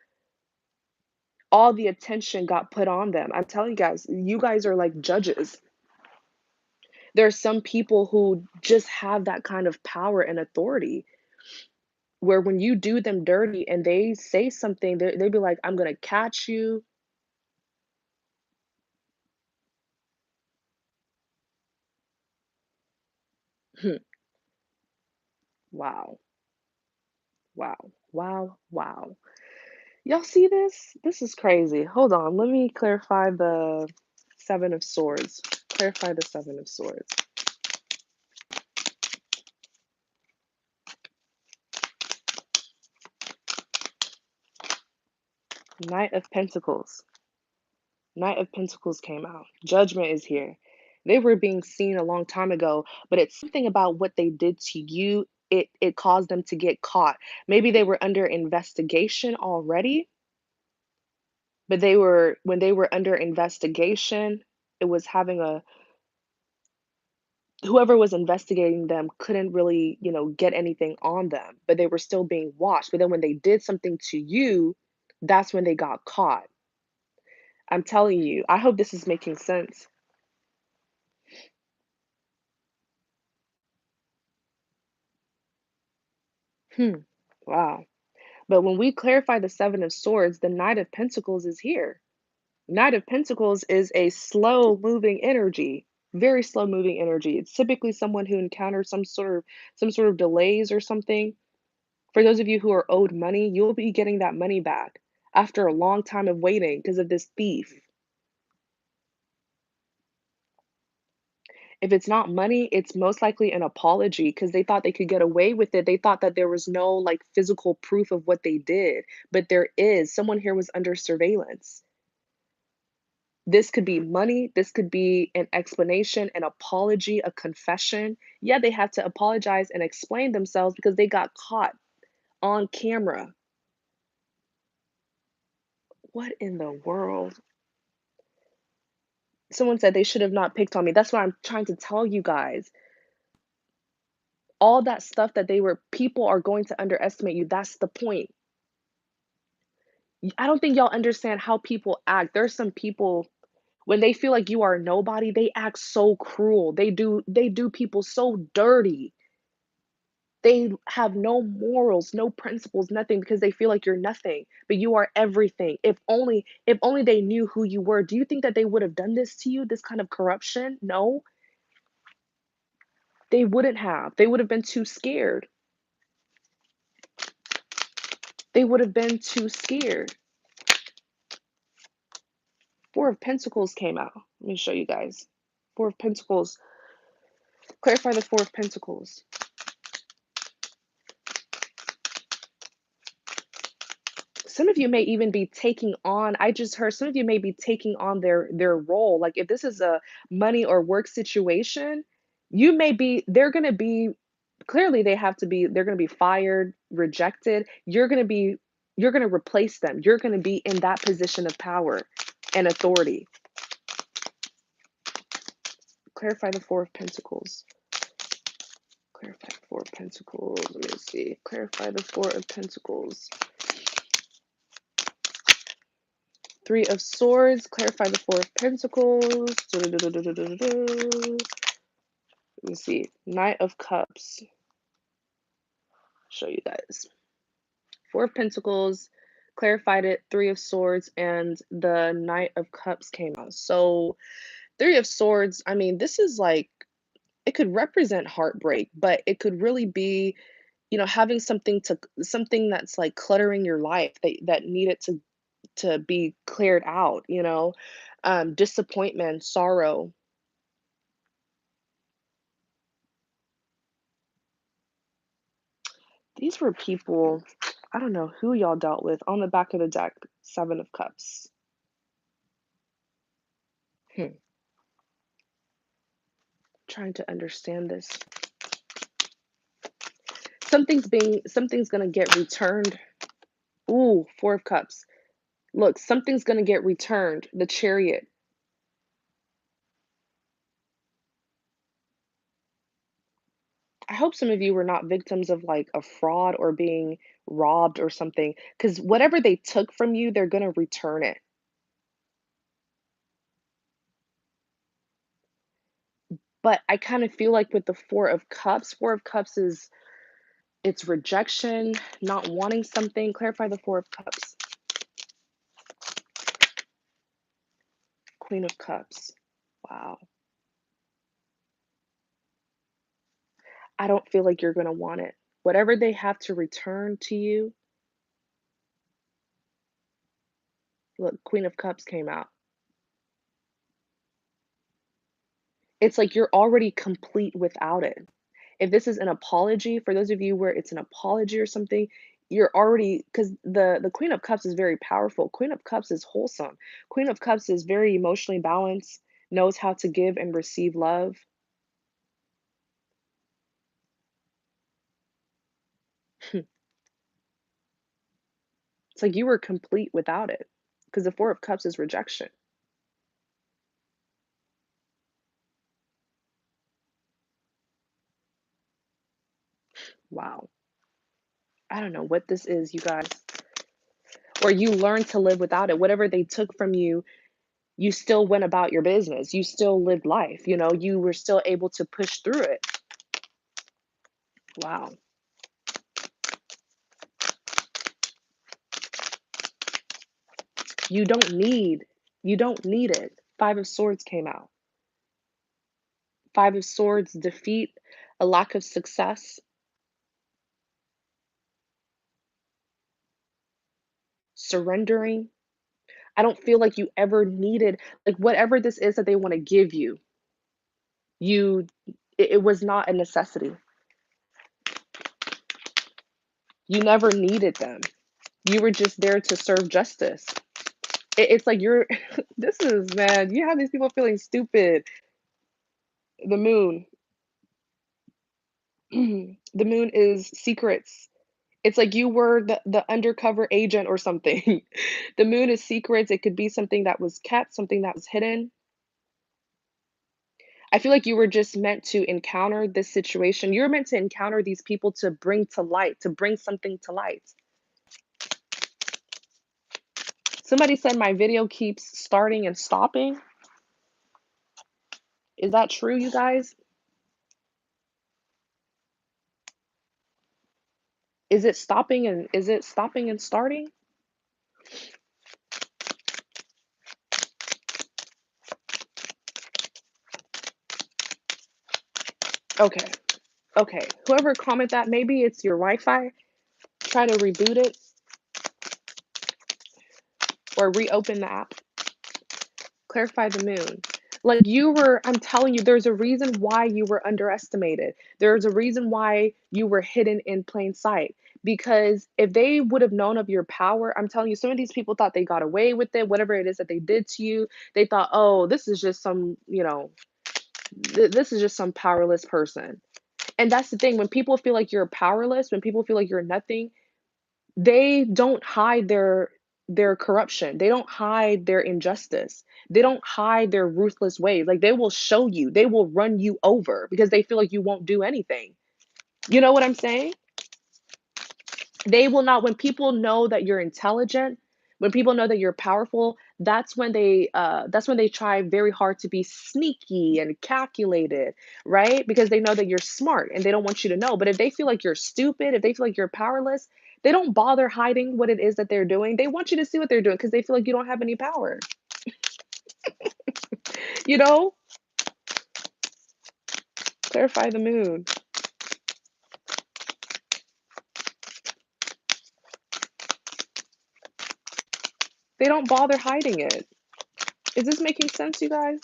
all the attention got put on them. I'm telling you guys are like judges. There are some people who just have that kind of power and authority, where when you do them dirty and they say something, they'd be like, "I'm gonna catch you." Wow. Wow. Wow. Wow. Y'all see this? This is crazy. Hold on, let me clarify the Seven of Swords. Clarify the Seven of Swords. Knight of Pentacles. Knight of Pentacles came out. Judgment is here. They were being seen a long time ago, but it's something about what they did to you. It caused them to get caught. Maybe they were under investigation already, but they were when they were under investigation, it was having a whoever was investigating them couldn't really, get anything on them, but they were still being watched. But then when they did something to you, that's when they got caught. I'm telling you, I hope this is making sense. Hmm. Wow. But when we clarify the Seven of Swords, the Knight of Pentacles is here. Knight of Pentacles is a slow moving energy, very slow moving energy. It's typically someone who encounters some sort of delays or something. For those of you who are owed money, you'll be getting that money back after a long time of waiting because of this thief. If it's not money, it's most likely an apology because they thought they could get away with it. They thought that there was no like physical proof of what they did, but there is. Someone here was under surveillance. This could be money, this could be an explanation, an apology, a confession. Yeah, they have to apologize and explain themselves because they got caught on camera. What in the world? Someone said they should have not picked on me. That's what I'm trying to tell you guys. All that stuff that they were people are going to underestimate you. That's the point. I don't think y'all understand how people act. There's some people when they feel like you are nobody, they act so cruel. They do people so dirty. They have no morals, no principles, nothing because they feel like you're nothing, but you are everything. If only they knew who you were. Do you think that they would have done this to you, this kind of corruption? No, they wouldn't have. They would have been too scared. They would have been too scared. Four of Pentacles came out. Let me show you guys. Four of Pentacles. Clarify the Four of Pentacles. Some of you may even be taking on, I just heard some of you may be taking on their role. Like if this is a money or work situation, they're going to be clearly they're going to be fired, rejected. You're going to replace them. You're going to be in that position of power and authority. Clarify the Four of Pentacles. Clarify the Four of Pentacles. Let me see. Clarify the Four of Pentacles. Three of Swords, clarify the Four of Pentacles. Let me see. Knight of Cups. Show you guys. Four of Pentacles, clarified it. Three of Swords, and the Knight of Cups came out. So, Three of Swords, I mean, this is like, it could represent heartbreak, but it could really be, having something that's like cluttering your life that needed to be cleared out, disappointment, sorrow. These were people, I don't know who y'all dealt with on the back of the deck, Seven of Cups. Hmm. trying to understand this. Something's gonna get returned. Ooh, Four of Cups. Look, something's gonna get returned. The Chariot. I hope some of you were not victims of like a fraud or being robbed or something, because whatever they took from you, they're gonna return it. But I kind of feel like with the Four of Cups is it's rejection, not wanting something. Clarify the Four of Cups. Queen of Cups. Wow. I don't feel like you're gonna want it. Whatever they have to return to you, look, Queen of Cups came out. It's like you're already complete without it. If this is an apology, for those of you where it's an apology or something, you're already, because the Queen of Cups is very powerful. Queen of Cups is wholesome. Queen of Cups is very emotionally balanced, knows how to give and receive love. It's like you were complete without it, because the Four of Cups is rejection. Wow. I don't know what this is, you guys. Or you learned to live without it. Whatever they took from you, you still went about your business. You still lived life. You were still able to push through it. Wow. You don't need you don't need it. Five of Swords came out. Five of Swords, defeat, a lack of success, surrendering. I don't feel like you ever needed, like, whatever this is that they want to give you, you it was not a necessity. You never needed them. You were just there to serve justice. It's like you're this is, man, you have these people feeling stupid. The moon. The moon is secrets. It's like you were the undercover agent or something. The moon is secrets. It could be something that was kept, something that was hidden. I feel like you were just meant to encounter this situation. You're meant to encounter these people to bring to light, to bring something to light. Somebody said my video keeps starting and stopping. Is that true, you guys? Is it stopping and starting? Okay. Okay. Whoever comment that, maybe it's your Wi-Fi. Try to reboot it or reopen the app. Clarify the moon. Like I'm telling you, there's a reason why you were underestimated. There's a reason why you were hidden in plain sight. Because if they would have known of your power, I'm telling you, some of these people thought they got away with it, whatever it is that they did to you. They thought, oh, this is just this is just some powerless person. And that's the thing. When people feel like you're powerless, when people feel like you're nothing, they don't hide their corruption. They don't hide their injustice. They don't hide their ruthless ways. Like they will show you. They will run you over because they feel like you won't do anything. You know what I'm saying? They will not, when people know that you're intelligent, when people know that you're powerful, that's when they try very hard to be sneaky and calculated, right? Because they know that you're smart and they don't want you to know. But if they feel like you're stupid, if they feel like you're powerless, they don't bother hiding what it is that they're doing. They want you to see what they're doing because they feel like you don't have any power. You know? Clarify the moon. They don't bother hiding it. Is this making sense, you guys?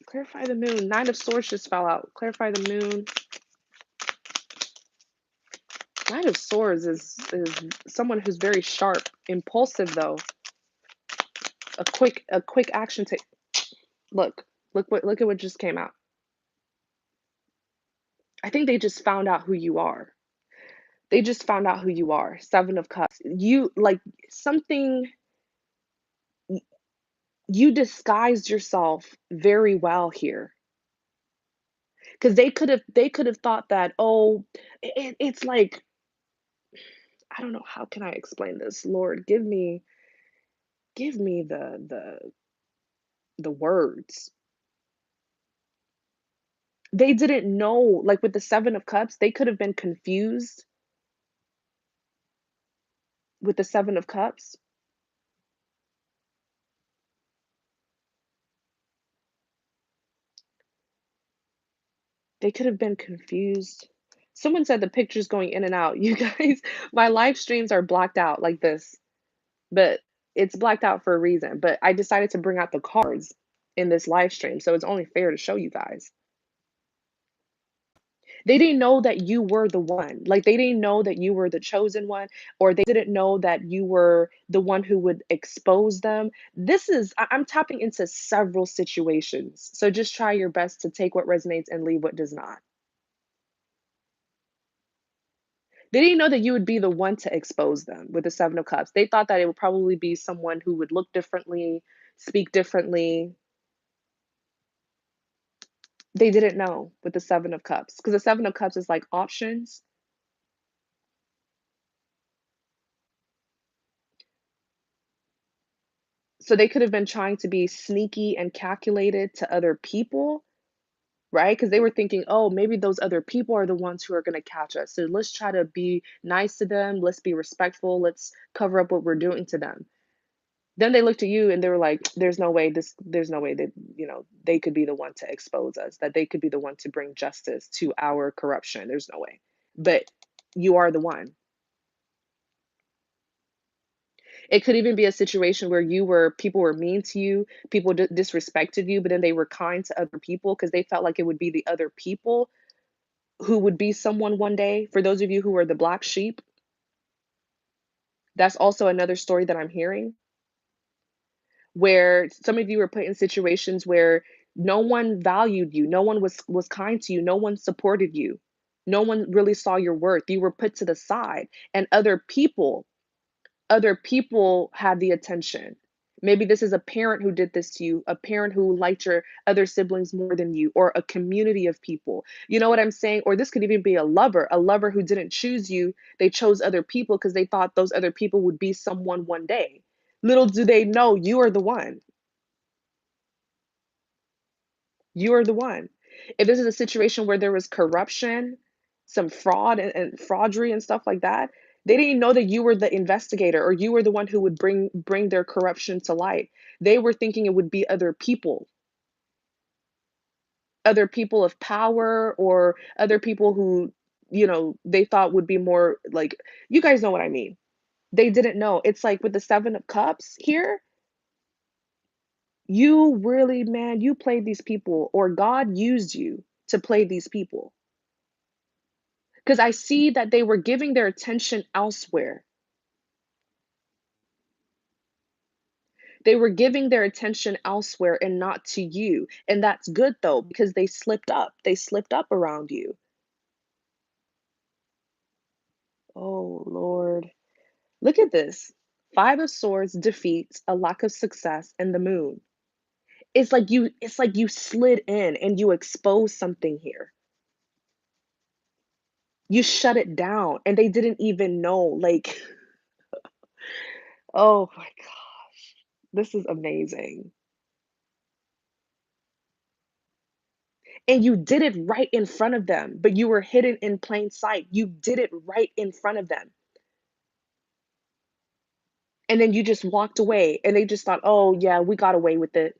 Clarify the moon. Nine of Swords just fell out. Clarify the moon. Nine of Swords is someone who's very sharp, impulsive though. a quick action take. Look, look at what just came out. I think they just found out who you are. They just found out who you are. 7 of Cups. You like something y you disguised yourself very well here, because they could have thought that, "Oh," it's like, I don't know, how can I explain this? Lord, give me the words. They didn't know, like, with the 7 of Cups, they could have been confused with the 7 of Cups. They could have been confused. Someone said the picture's going in and out. You guys, my live streams are blacked out like this, but it's blacked out for a reason. But I decided to bring out the cards in this live stream, so it's only fair to show you guys. They didn't know that you were the one. Like, they didn't know that you were the chosen one, or they didn't know that you were the one who would expose them. I'm tapping into several situations. So just try your best to take what resonates and leave what does not. They didn't know that you would be the one to expose them with the 7 of Cups. They thought that it would probably be someone who would look differently, speak differently. They didn't know with the 7 of Cups, because the 7 of Cups is like options. So they could have been trying to be sneaky and calculated to other people, right? Because they were thinking, "Oh, maybe those other people are the ones who are gonna catch us. So let's try to be nice to them. Let's be respectful. Let's cover up what we're doing to them." Then they looked at you and they were like, there's no way that, they could be the one to expose us, that they could be the one to bring justice to our corruption. There's no way. But you are the one. It could even be a situation where people were mean to you, people disrespected you, but then they were kind to other people because they felt like it would be the other people who would be someone one day. For those of you who are the black sheep, that's also another story that I'm hearing, where some of you were put in situations where no one valued you, no one was kind to you, no one supported you. No one really saw your worth. You were put to the side, and other people had the attention. Maybe this is a parent who did this to you, a parent who liked your other siblings more than you, or a community of people. You know what I'm saying? Or this could even be a lover who didn't choose you. They chose other people because they thought those other people would be someone one day. Little do they know you are the one. You are the one. If this is a situation where there was corruption, some fraud and fraudery and stuff like that, they didn't know that you were the investigator or you were the one who would bring their corruption to light. They were thinking it would be other people of power, or other people who, they thought would be more like, you guys know what I mean. They didn't know. It's like with the 7 of Cups here, you really, man, you played these people, or God used you to play these people. Because I see that they were giving their attention elsewhere. They were giving their attention elsewhere and not to you. And that's good though, because they slipped up. They slipped up around you. Oh, Lord. Look at this. 5 of Swords defeats, a lack of success, and the moon. It's like you slid in and you exposed something here. You shut it down and they didn't even know. Like, oh my gosh. This is amazing. And you did it right in front of them, but you were hidden in plain sight. You did it right in front of them. And then you just walked away and they just thought, "Oh, yeah, we got away with it.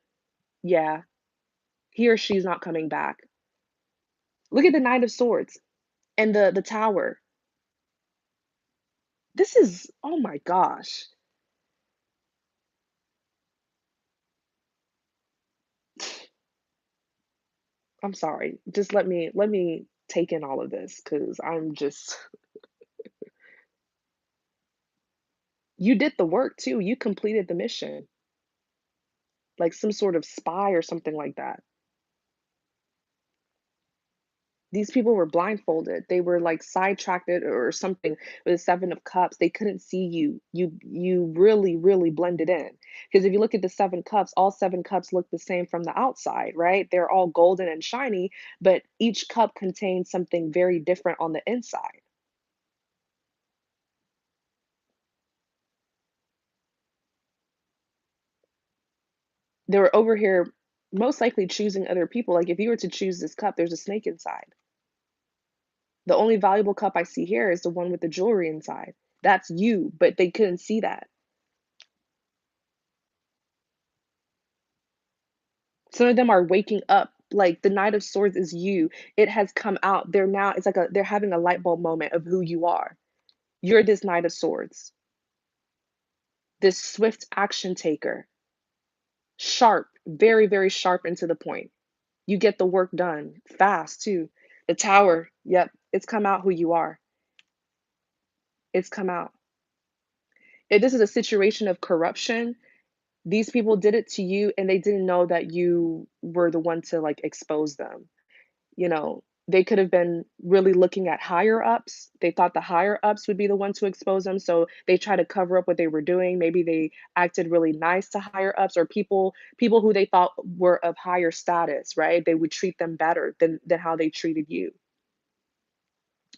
Yeah, he or she's not coming back." Look at the 9 of Swords and the Tower. This is, oh my gosh. I'm sorry. Just let me take in all of this, cuz I'm just you did the work too. You completed the mission. like some sort of spy or something like that. These people were blindfolded. They were like sidetracked or something with the 7 of cups. They couldn't see you. You really, really blended in. Because if you look at the 7 cups, all 7 cups look the same from the outside, right? They're all golden and shiny, but each cup contains something very different on the inside. They were over here most likely choosing other people. Like if you were to choose this cup, there's a snake inside. The only valuable cup I see here is the one with the jewelry inside. That's you, but they couldn't see that. Some of them are waking up, like, the Knight of Swords is you. It has come out. They're now it's like they're having a light bulb moment of who you are. You're this Knight of Swords, this swift action taker, sharp, very, very sharp and to the point. You get the work done fast too. The Tower, yep, it's come out who you are. It's come out. If this is a situation of corruption, these people did it to you and they didn't know that you were the one to, like, expose them. You know, they could have been really looking at higher ups. They thought the higher ups would be the ones to expose them, so they try to cover up what they were doing. Maybe they acted really nice to higher ups or people who they thought were of higher status, right? They would treat them better than how they treated you.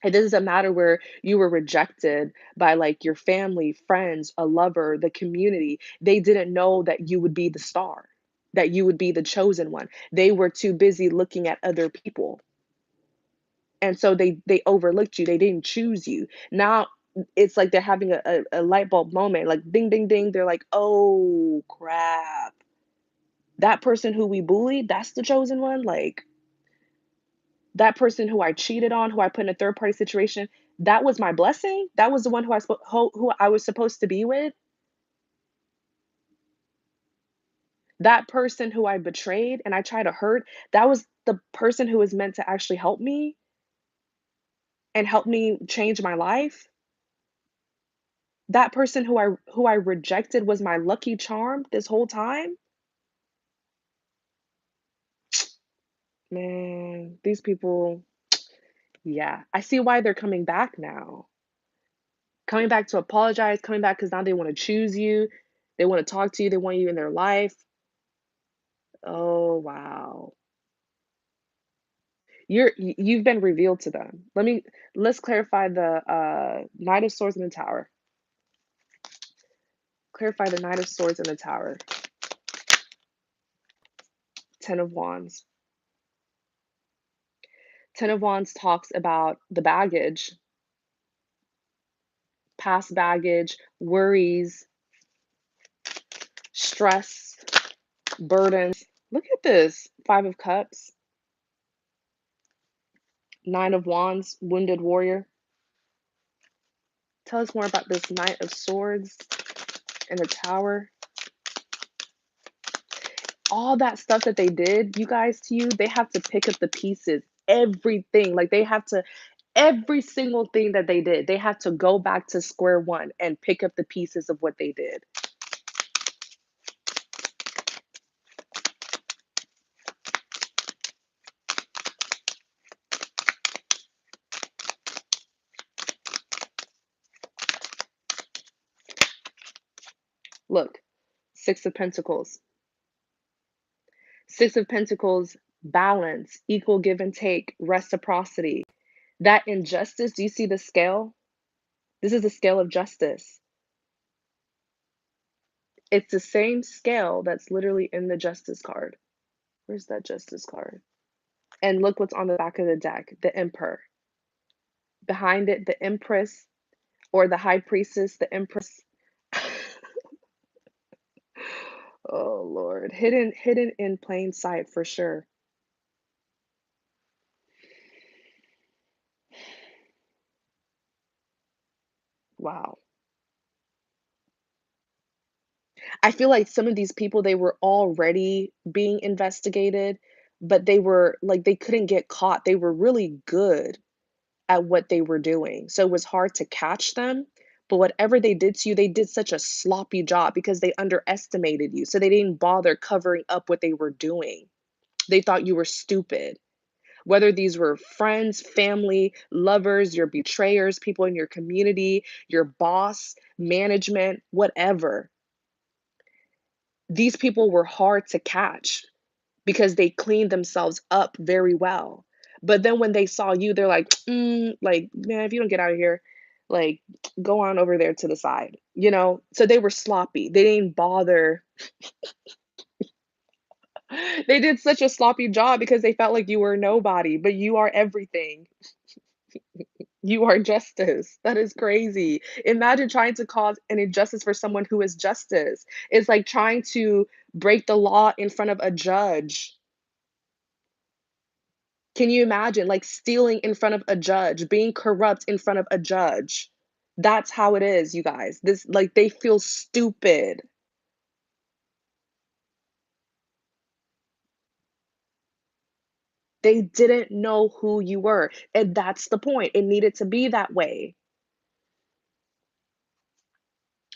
It doesn't matter where you were rejected by like your family, friends, a lover, the community. They didn't know that you would be the star, that you would be the chosen one. They were too busy looking at other people, and so they overlooked you. They didn't choose you. Now it's like they're having a light bulb moment, like ding ding ding. They're like, oh crap, that person who we bullied, that's the chosen one. Like that person who I cheated on, who I put in a third party situation, that was my blessing. That was the one who I was supposed to be with. That person who I betrayed and I tried to hurt, that was the person who was meant to actually help me and help me change my life. That person who I rejected was my lucky charm this whole time? Man, these people, yeah, I see why they're coming back now. Coming back to apologize, coming back because now they wanna choose you, they wanna talk to you, they want you in their life. Oh, wow. You've been revealed to them. Let's clarify the, Knight of Swords in the Tower. Clarify the Knight of Swords in the Tower. 10 of Wands. 10 of Wands talks about the baggage, past baggage, worries, stress, burdens. Look at this. 5 of Cups, 9 of Wands, wounded warrior. Tell us more about this Knight of Swords in the Tower. All that stuff that they did, you guys, to you, they have to pick up the pieces. Everything. Like they have to every single thing that they did, they have to go back to square one and pick up the pieces of what they did. Look, 6 of Pentacles. 6 of Pentacles, balance, equal give and take, reciprocity. That injustice, do you see the scale? This is the scale of justice. It's the same scale that's literally in the justice card. Where's that justice card? And look what's on the back of the deck, the Emperor. Behind it, the Empress or the High Priestess, the Empress. Oh Lord, hidden in plain sight for sure. Wow. I feel like some of these people, they were already being investigated, but they were like they couldn't get caught. They were really good at what they were doing. So it was hard to catch them. But whatever they did to you, they did such a sloppy job because they underestimated you. So they didn't bother covering up what they were doing. They thought you were stupid. Whether these were friends, family, lovers, your betrayers, people in your community, your boss, management, whatever. These people were hard to catch because they cleaned themselves up very well. But then when they saw you, they're like, like, man, if you don't get out of here, like, go on over there to the side, you know? So they were sloppy. They didn't bother. They did such a sloppy job because they felt like you were nobody, but you are everything. You are justice. That is crazy. Imagine trying to cause an injustice for someone who is justice. It's like trying to break the law in front of a judge. Can you imagine, like, stealing in front of a judge, being corrupt in front of a judge? That's how it is, you guys. This like, they feel stupid. They didn't know who you were, and that's the point. It needed to be that way.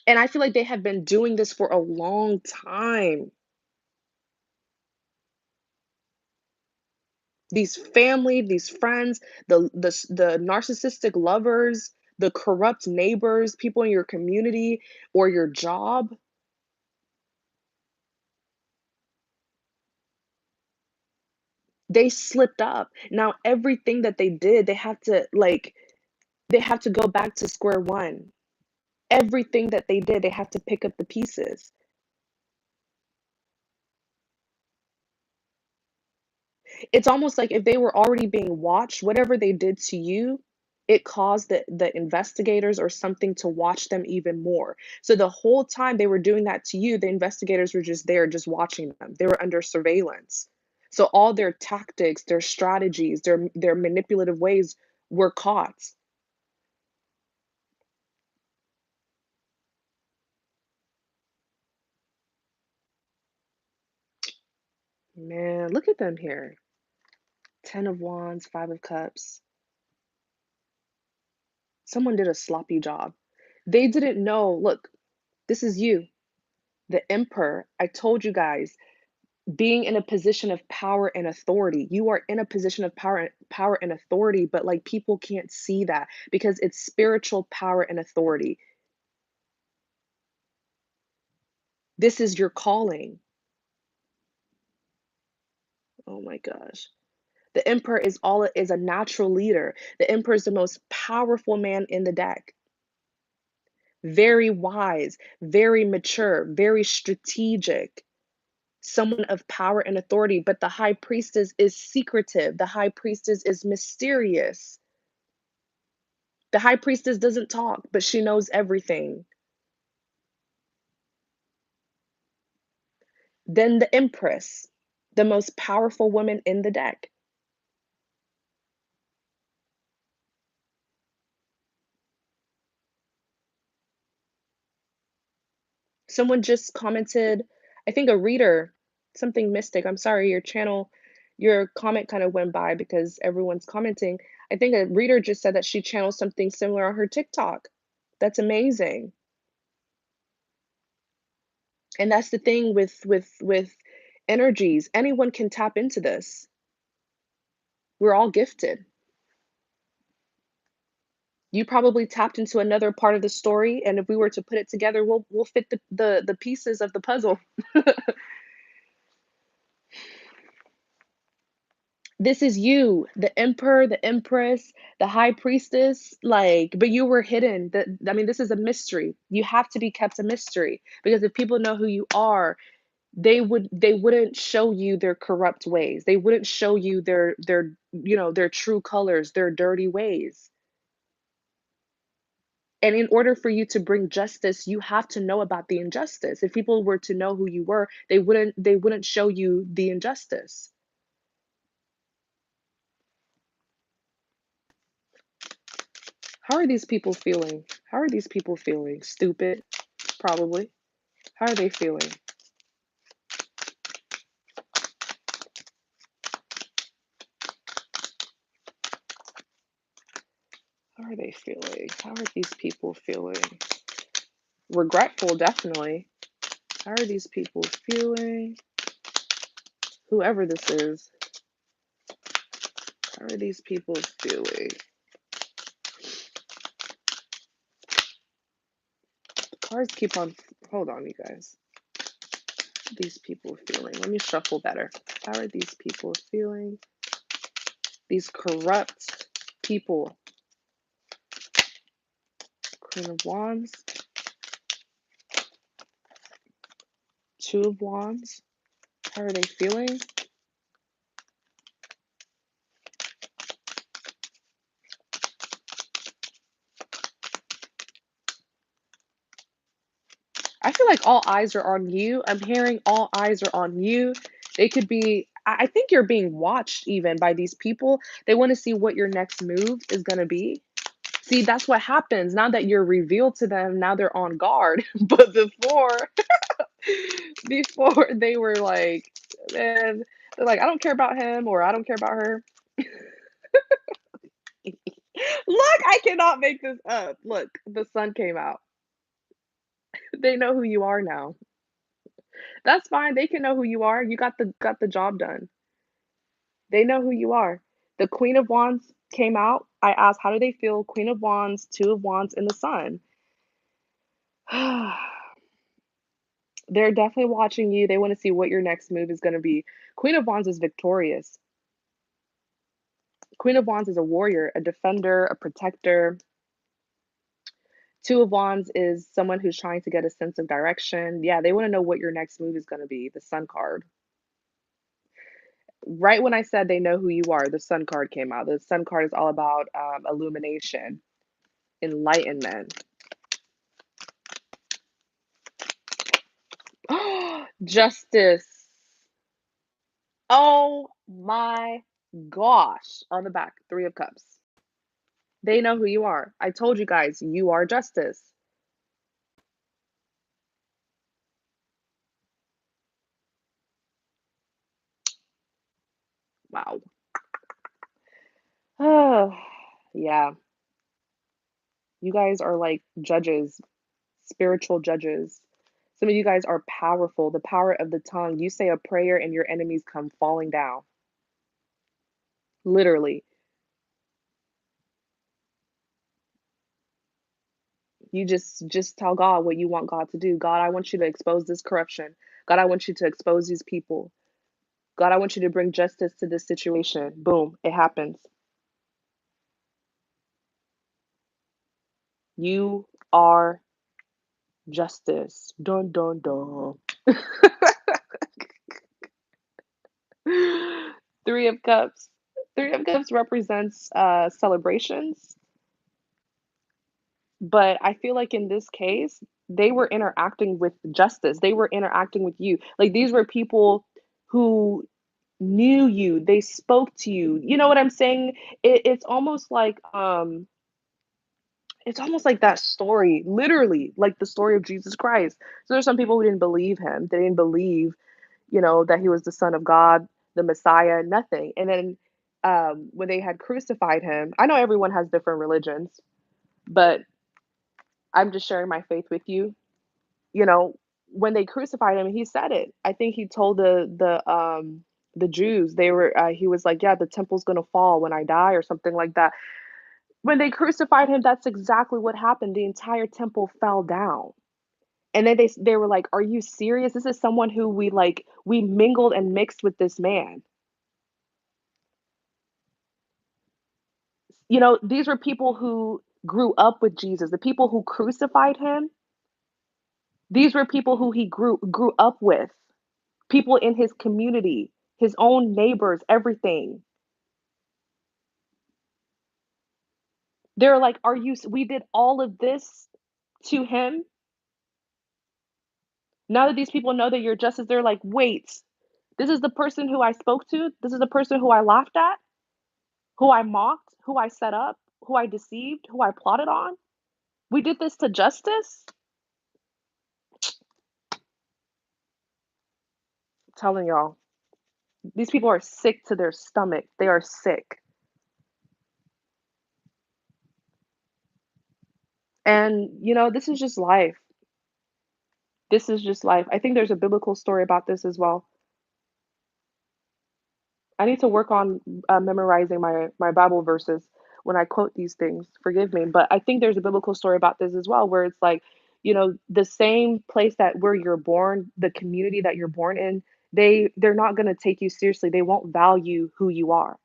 And I feel like they have been doing this for a long time. These family, these friends, the narcissistic lovers, the corrupt neighbors, people in your community or your job, they slipped up. Now everything that they did, they have to go back to square one. Everything that they did, they have to pick up the pieces. It's almost like if they were already being watched, whatever they did to you, it caused the investigators or something to watch them even more. So the whole time they were doing that to you, the investigators were just there, just watching them. They were under surveillance. So all their tactics, their strategies, their manipulative ways were caught. Man, look at them here. 10 of Wands, 5 of Cups. Someone did a sloppy job. They didn't know, look, this is you, the Emperor. I told you guys, being in a position of power and authority. You are in a position of power and authority, but like people can't see that because it's spiritual power and authority. This is your calling. Oh my gosh. The Emperor is a natural leader. The Emperor is the most powerful man in the deck. Very wise, very mature, very strategic, someone of power and authority. But the high priestess is secretive, the high priestess is mysterious. The high priestess doesn't talk, but she knows everything. Then the empress, the most powerful woman in the deck. Someone just commented, I think a reader, something mystic. I'm sorry, your comment kind of went by because everyone's commenting. I think a reader just said that she channeled something similar on her TikTok. That's amazing. And that's the thing with energies. Anyone can tap into this. We're all gifted. You probably tapped into another part of the story, and if we were to put it together, we'll fit the pieces of the puzzle. This is you, the emperor, the empress, the high priestess, like, but you were hidden. That I mean, this is a mystery. You have to be kept a mystery because if people know who you are, they wouldn't show you their corrupt ways. They wouldn't show you their true colors, their dirty ways. And in order for you to bring justice, you have to know about the injustice. If people were to know who you were, they wouldn't show you the injustice. How are these people feeling? How are these people feeling? Stupid, probably. How are they feeling? How are they feeling? How are these people feeling? Regretful, definitely. How are these people feeling? Whoever this is, how are these people feeling? Cards keep on. Hold on, you guys. How are these people feeling? Let me shuffle better. How are these people feeling? These corrupt people. Queen of Wands. Two of Wands. How are they feeling? I feel like all eyes are on you. I'm hearing all eyes are on you. It could be, I think you're being watched even by these people. They want to see what your next move is going to be. See, that's what happens now that you're revealed to them. Now they're on guard. But before they were like, man, they're like, I don't care about him or I don't care about her. Look, I cannot make this up. Look, the sun came out. They know who you are now. That's fine. They can know who you are. You got the job done. They know who you are. The Queen of Wands came out. I asked, how do they feel? Queen of Wands, Two of Wands, and the Sun. They're definitely watching you. They want to see what your next move is going to be. Queen of Wands is victorious. Queen of Wands is a warrior, a defender, a protector. Two of Wands is someone who's trying to get a sense of direction. Yeah, they want to know what your next move is going to be. The Sun card. Right when I said they know who you are, the Sun card came out. The Sun card is all about illumination, enlightenment. Justice. Oh my gosh. On the back, Three of Cups. They know who you are. I told you guys, you are justice. Wow. Oh, yeah. You guys are like judges, spiritual judges. Some of you guys are powerful. The power of the tongue. You say a prayer and your enemies come falling down. Literally. You just tell God what you want God to do. God, I want you to expose this corruption. God, I want you to expose these people. God, I want you to bring justice to this situation. Boom, it happens. You are justice. Dun dun dun. Three of Cups. Three of Cups represents celebrations, but I feel like in this case, they were interacting with justice. They were interacting with you. Like these were people who knew you. They spoke to you. You know what I'm saying? It's almost like that story, literally, like the story of Jesus Christ. So there's some people who didn't believe him. They didn't believe, that he was the Son of God, the Messiah, nothing. And then when they had crucified him, I know everyone has different religions, but I'm just sharing my faith with you. You know, when they crucified him, he said it. I think he told the Jews, he was like, yeah, the temple's gonna fall when I die or something like that. When they crucified him, that's exactly what happened. The entire temple fell down. And then they were like, "Are you serious? This is someone who we mingled and mixed with this man." These were people who grew up with Jesus. The people who crucified him, these were people who he grew up with. People in his community, his own neighbors, everything. They're like, "Are you we did all of this to him?" Now that these people know that you're justice, they're like, "Wait, this is the person who I spoke to? This is the person who I laughed at? Who I mocked? Who I set up? Who I deceived? Who I plotted on? We did this to justice?" I'm telling y'all, these people are sick to their stomach. They are sick. And, this is just life. This is just life. I think there's a biblical story about this as well. I need to work on, memorizing my Bible verses when I quote these things, forgive me, but I think there's a biblical story about this as well, where it's like, the same place that where you're born, the community that you're born in, they're not gonna take you seriously, they won't value who you are.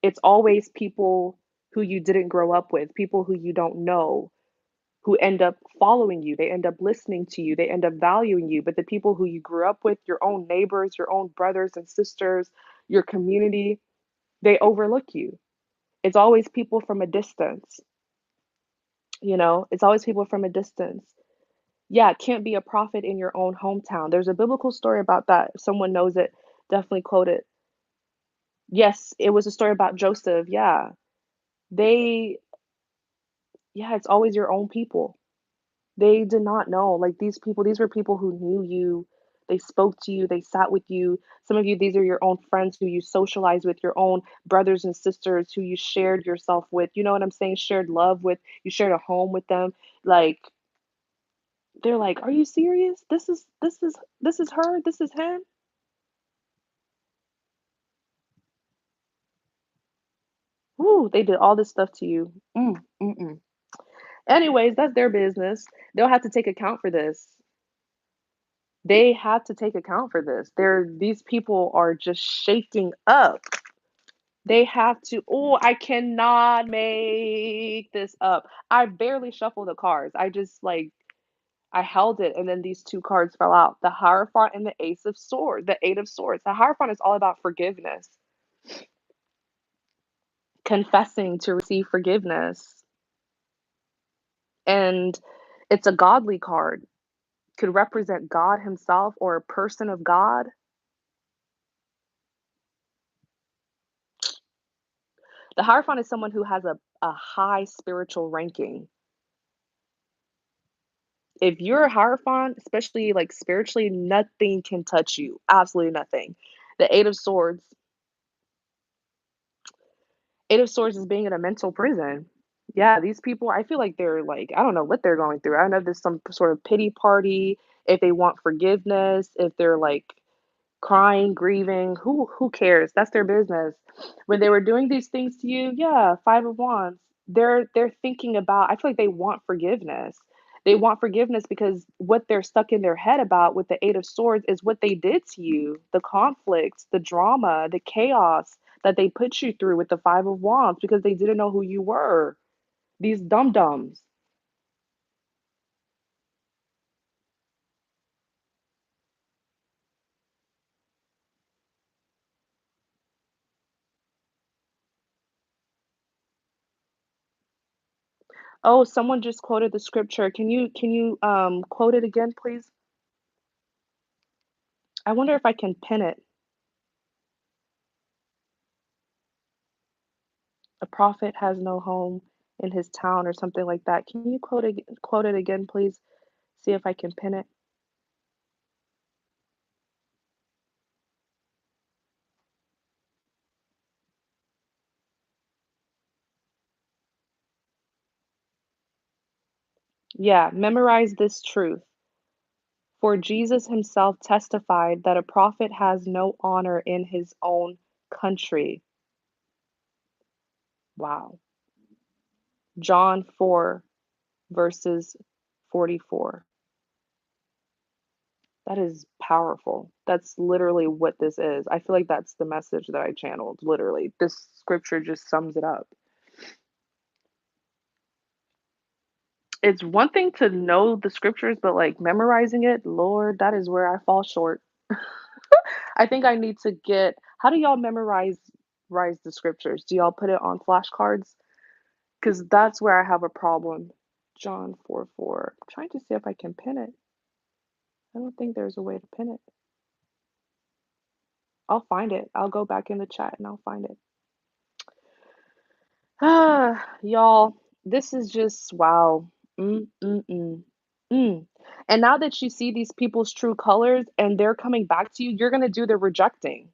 It's always people who you didn't grow up with, people who you don't know, who end up following you, they end up listening to you, they end up valuing you, but the people who you grew up with, your own neighbors, your own brothers and sisters, your community, they overlook you. It's always people from a distance, It's always people from a distance. Yeah, it can't be a prophet in your own hometown. There's a biblical story about that. If someone knows it, definitely quote it. Yes, it was a story about Joseph. Yeah. They yeah, it's always your own people. They did not know, like, these were people who knew you, they spoke to you, they sat with you. Some of you, these are your own friends who you socialize with, your own brothers and sisters who you shared yourself with, you know what I'm saying? Shared love with, you shared a home with them, like, they're like, "Are you serious? This is her? This is him?" Ooh, they did all this stuff to you. Mm. Anyways, that's their business. They'll have to take account for this. They have to take account for this. These people are just shaking up. They have to. Oh, I cannot make this up. I barely shuffled the cards. I just like I held it and then these two cards fell out. The Hierophant and the Ace of Swords, the Eight of Swords. The Hierophant is all about forgiveness, confessing to receive forgiveness. And it's a godly card. Could represent God himself or a person of God. The Hierophant is someone who has a high spiritual ranking. If you're a Hierophant, especially like spiritually, nothing can touch you. Absolutely nothing. The Eight of Swords is being in a mental prison. Yeah, these people, I feel like they're like, I don't know what they're going through. I don't know if there's some sort of pity party, if they want forgiveness, if they're like crying, grieving, who cares? That's their business. When they were doing these things to you, yeah, 5 of Wands. They're thinking about I feel like they want forgiveness. They want forgiveness because what they're stuck in their head about with the 8 of Swords is what they did to you, the conflicts, the drama, the chaos that they put you through with the 5 of Wands because they didn't know who you were. These dum-dums. Oh, someone just quoted the scripture. Can you quote it again, please? I wonder if I can pin it. A prophet has no home in his town or something like that. Can you quote it again, please? See if I can pin it. Yeah, memorize this truth. For Jesus himself testified that a prophet has no honor in his own country. Wow. John 4, verses 44. That is powerful. That's literally what this is. I feel like that's the message that I channeled, literally. This scripture just sums it up. It's one thing to know the scriptures, but, like, memorizing it, Lord, that is where I fall short. I think I need to get how do y'all memorize the scriptures? Do y'all put it on flashcards? Because that's where I have a problem. John 4:4. I'm trying to see if I can pin it. I don't think there's a way to pin it. I'll find it. I'll go back in the chat and I'll find it. Ah, y'all, this is just wow. Mm. Mm. And now that you see these people's true colors and they're coming back to you, you're gonna do the rejecting.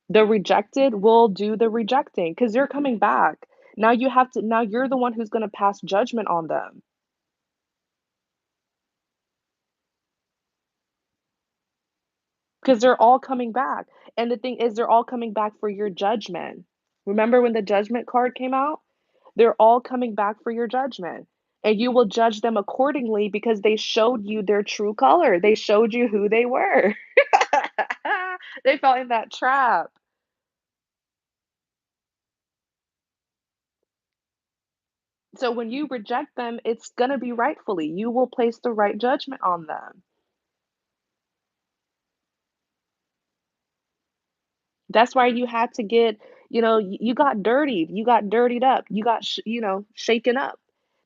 The rejected will do the rejecting because 'cause they're coming back. Now you're the one who's gonna pass judgment on them, because 'cause they're all coming back, and the thing is they're all coming back for your judgment. Remember when the judgment card came out? They're all coming back for your judgment, and you will judge them accordingly because they showed you their true color. They showed you who they were. They fell in that trap. So when you reject them, it's gonna be rightfully. You will place the right judgment on them. That's why you had to get, you got dirtied. You got dirtied up. You got, shaken up.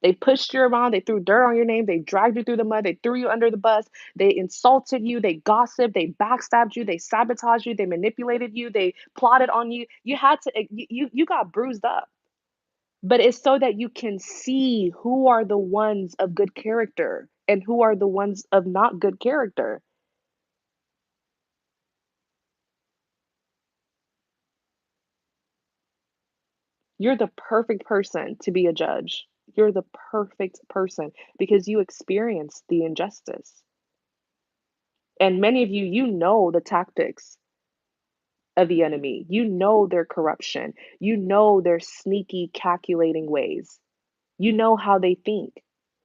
They pushed you around. They threw dirt on your name. They dragged you through the mud. They threw you under the bus. They insulted you. They gossiped. They backstabbed you. They sabotaged you. They manipulated you. They plotted on you. You had to, you got bruised up. But it's so that you can see who are the ones of good character and who are the ones of not good character. You're the perfect person to be a judge. You're the perfect person because you experienced the injustice. And many of you, you know the tactics of the enemy. You know their corruption. You know their sneaky, calculating ways. You know how they think.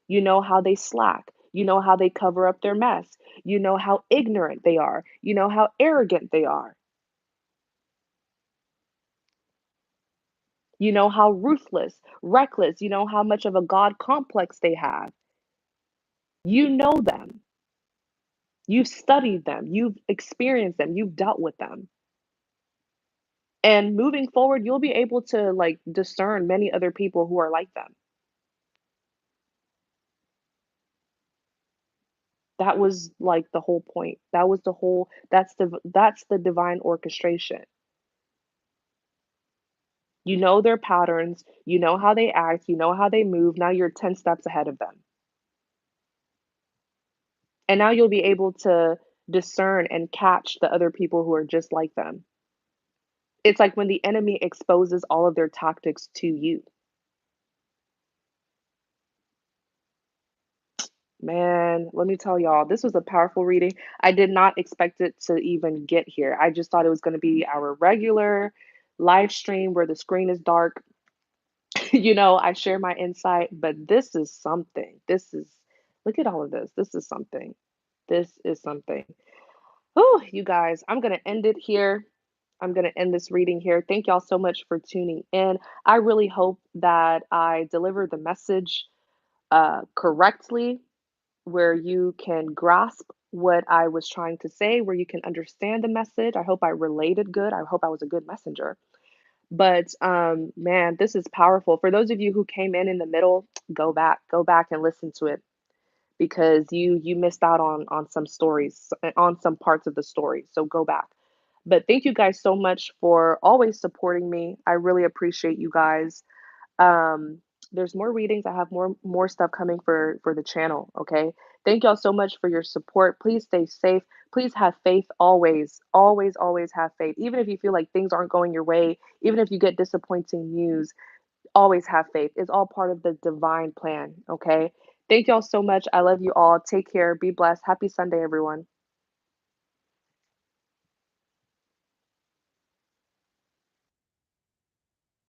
You know how they slack. You know how they cover up their mess. You know how ignorant they are. You know how arrogant they are. You know how ruthless, reckless. You know how much of a God complex they have. You know them. You've studied them, you've experienced them, you've dealt with them. And moving forward, you'll be able to like discern many other people who are like them. That was like the whole point. That was the whole that's the divine orchestration. You know their patterns, you know how they act, you know how they move. Now you're 10 steps ahead of them. And now you'll be able to discern and catch the other people who are just like them. It's like when the enemy exposes all of their tactics to you. Man, let me tell y'all, this was a powerful reading. I did not expect it to even get here. I just thought it was going to be our regular live stream where the screen is dark. I share my insight, but this is something. Look at all of this. This is something. This is something. Oh, you guys, I'm going to end it here. I'm going to end this reading here. Thank y'all so much for tuning in. I really hope that I delivered the message correctly, where you can grasp what I was trying to say, where you can understand the message. I hope I related good. I hope I was a good messenger. But man, this is powerful. For those of you who came in the middle, go back and listen to it because you missed out on some stories, on some parts of the story. So go back. But thank you guys so much for always supporting me. I really appreciate you guys. um there's more readings. I have more stuff coming for the channel. Okay, thank y'all so much for your support. Please stay safe. Please have faith always, always, always have faith. Even if you feel like things aren't going your way, even if you get disappointing news, always have faith. It's all part of the divine plan. Okay, thank y'all so much. I love you all. Take care. Be blessed. Happy Sunday, everyone.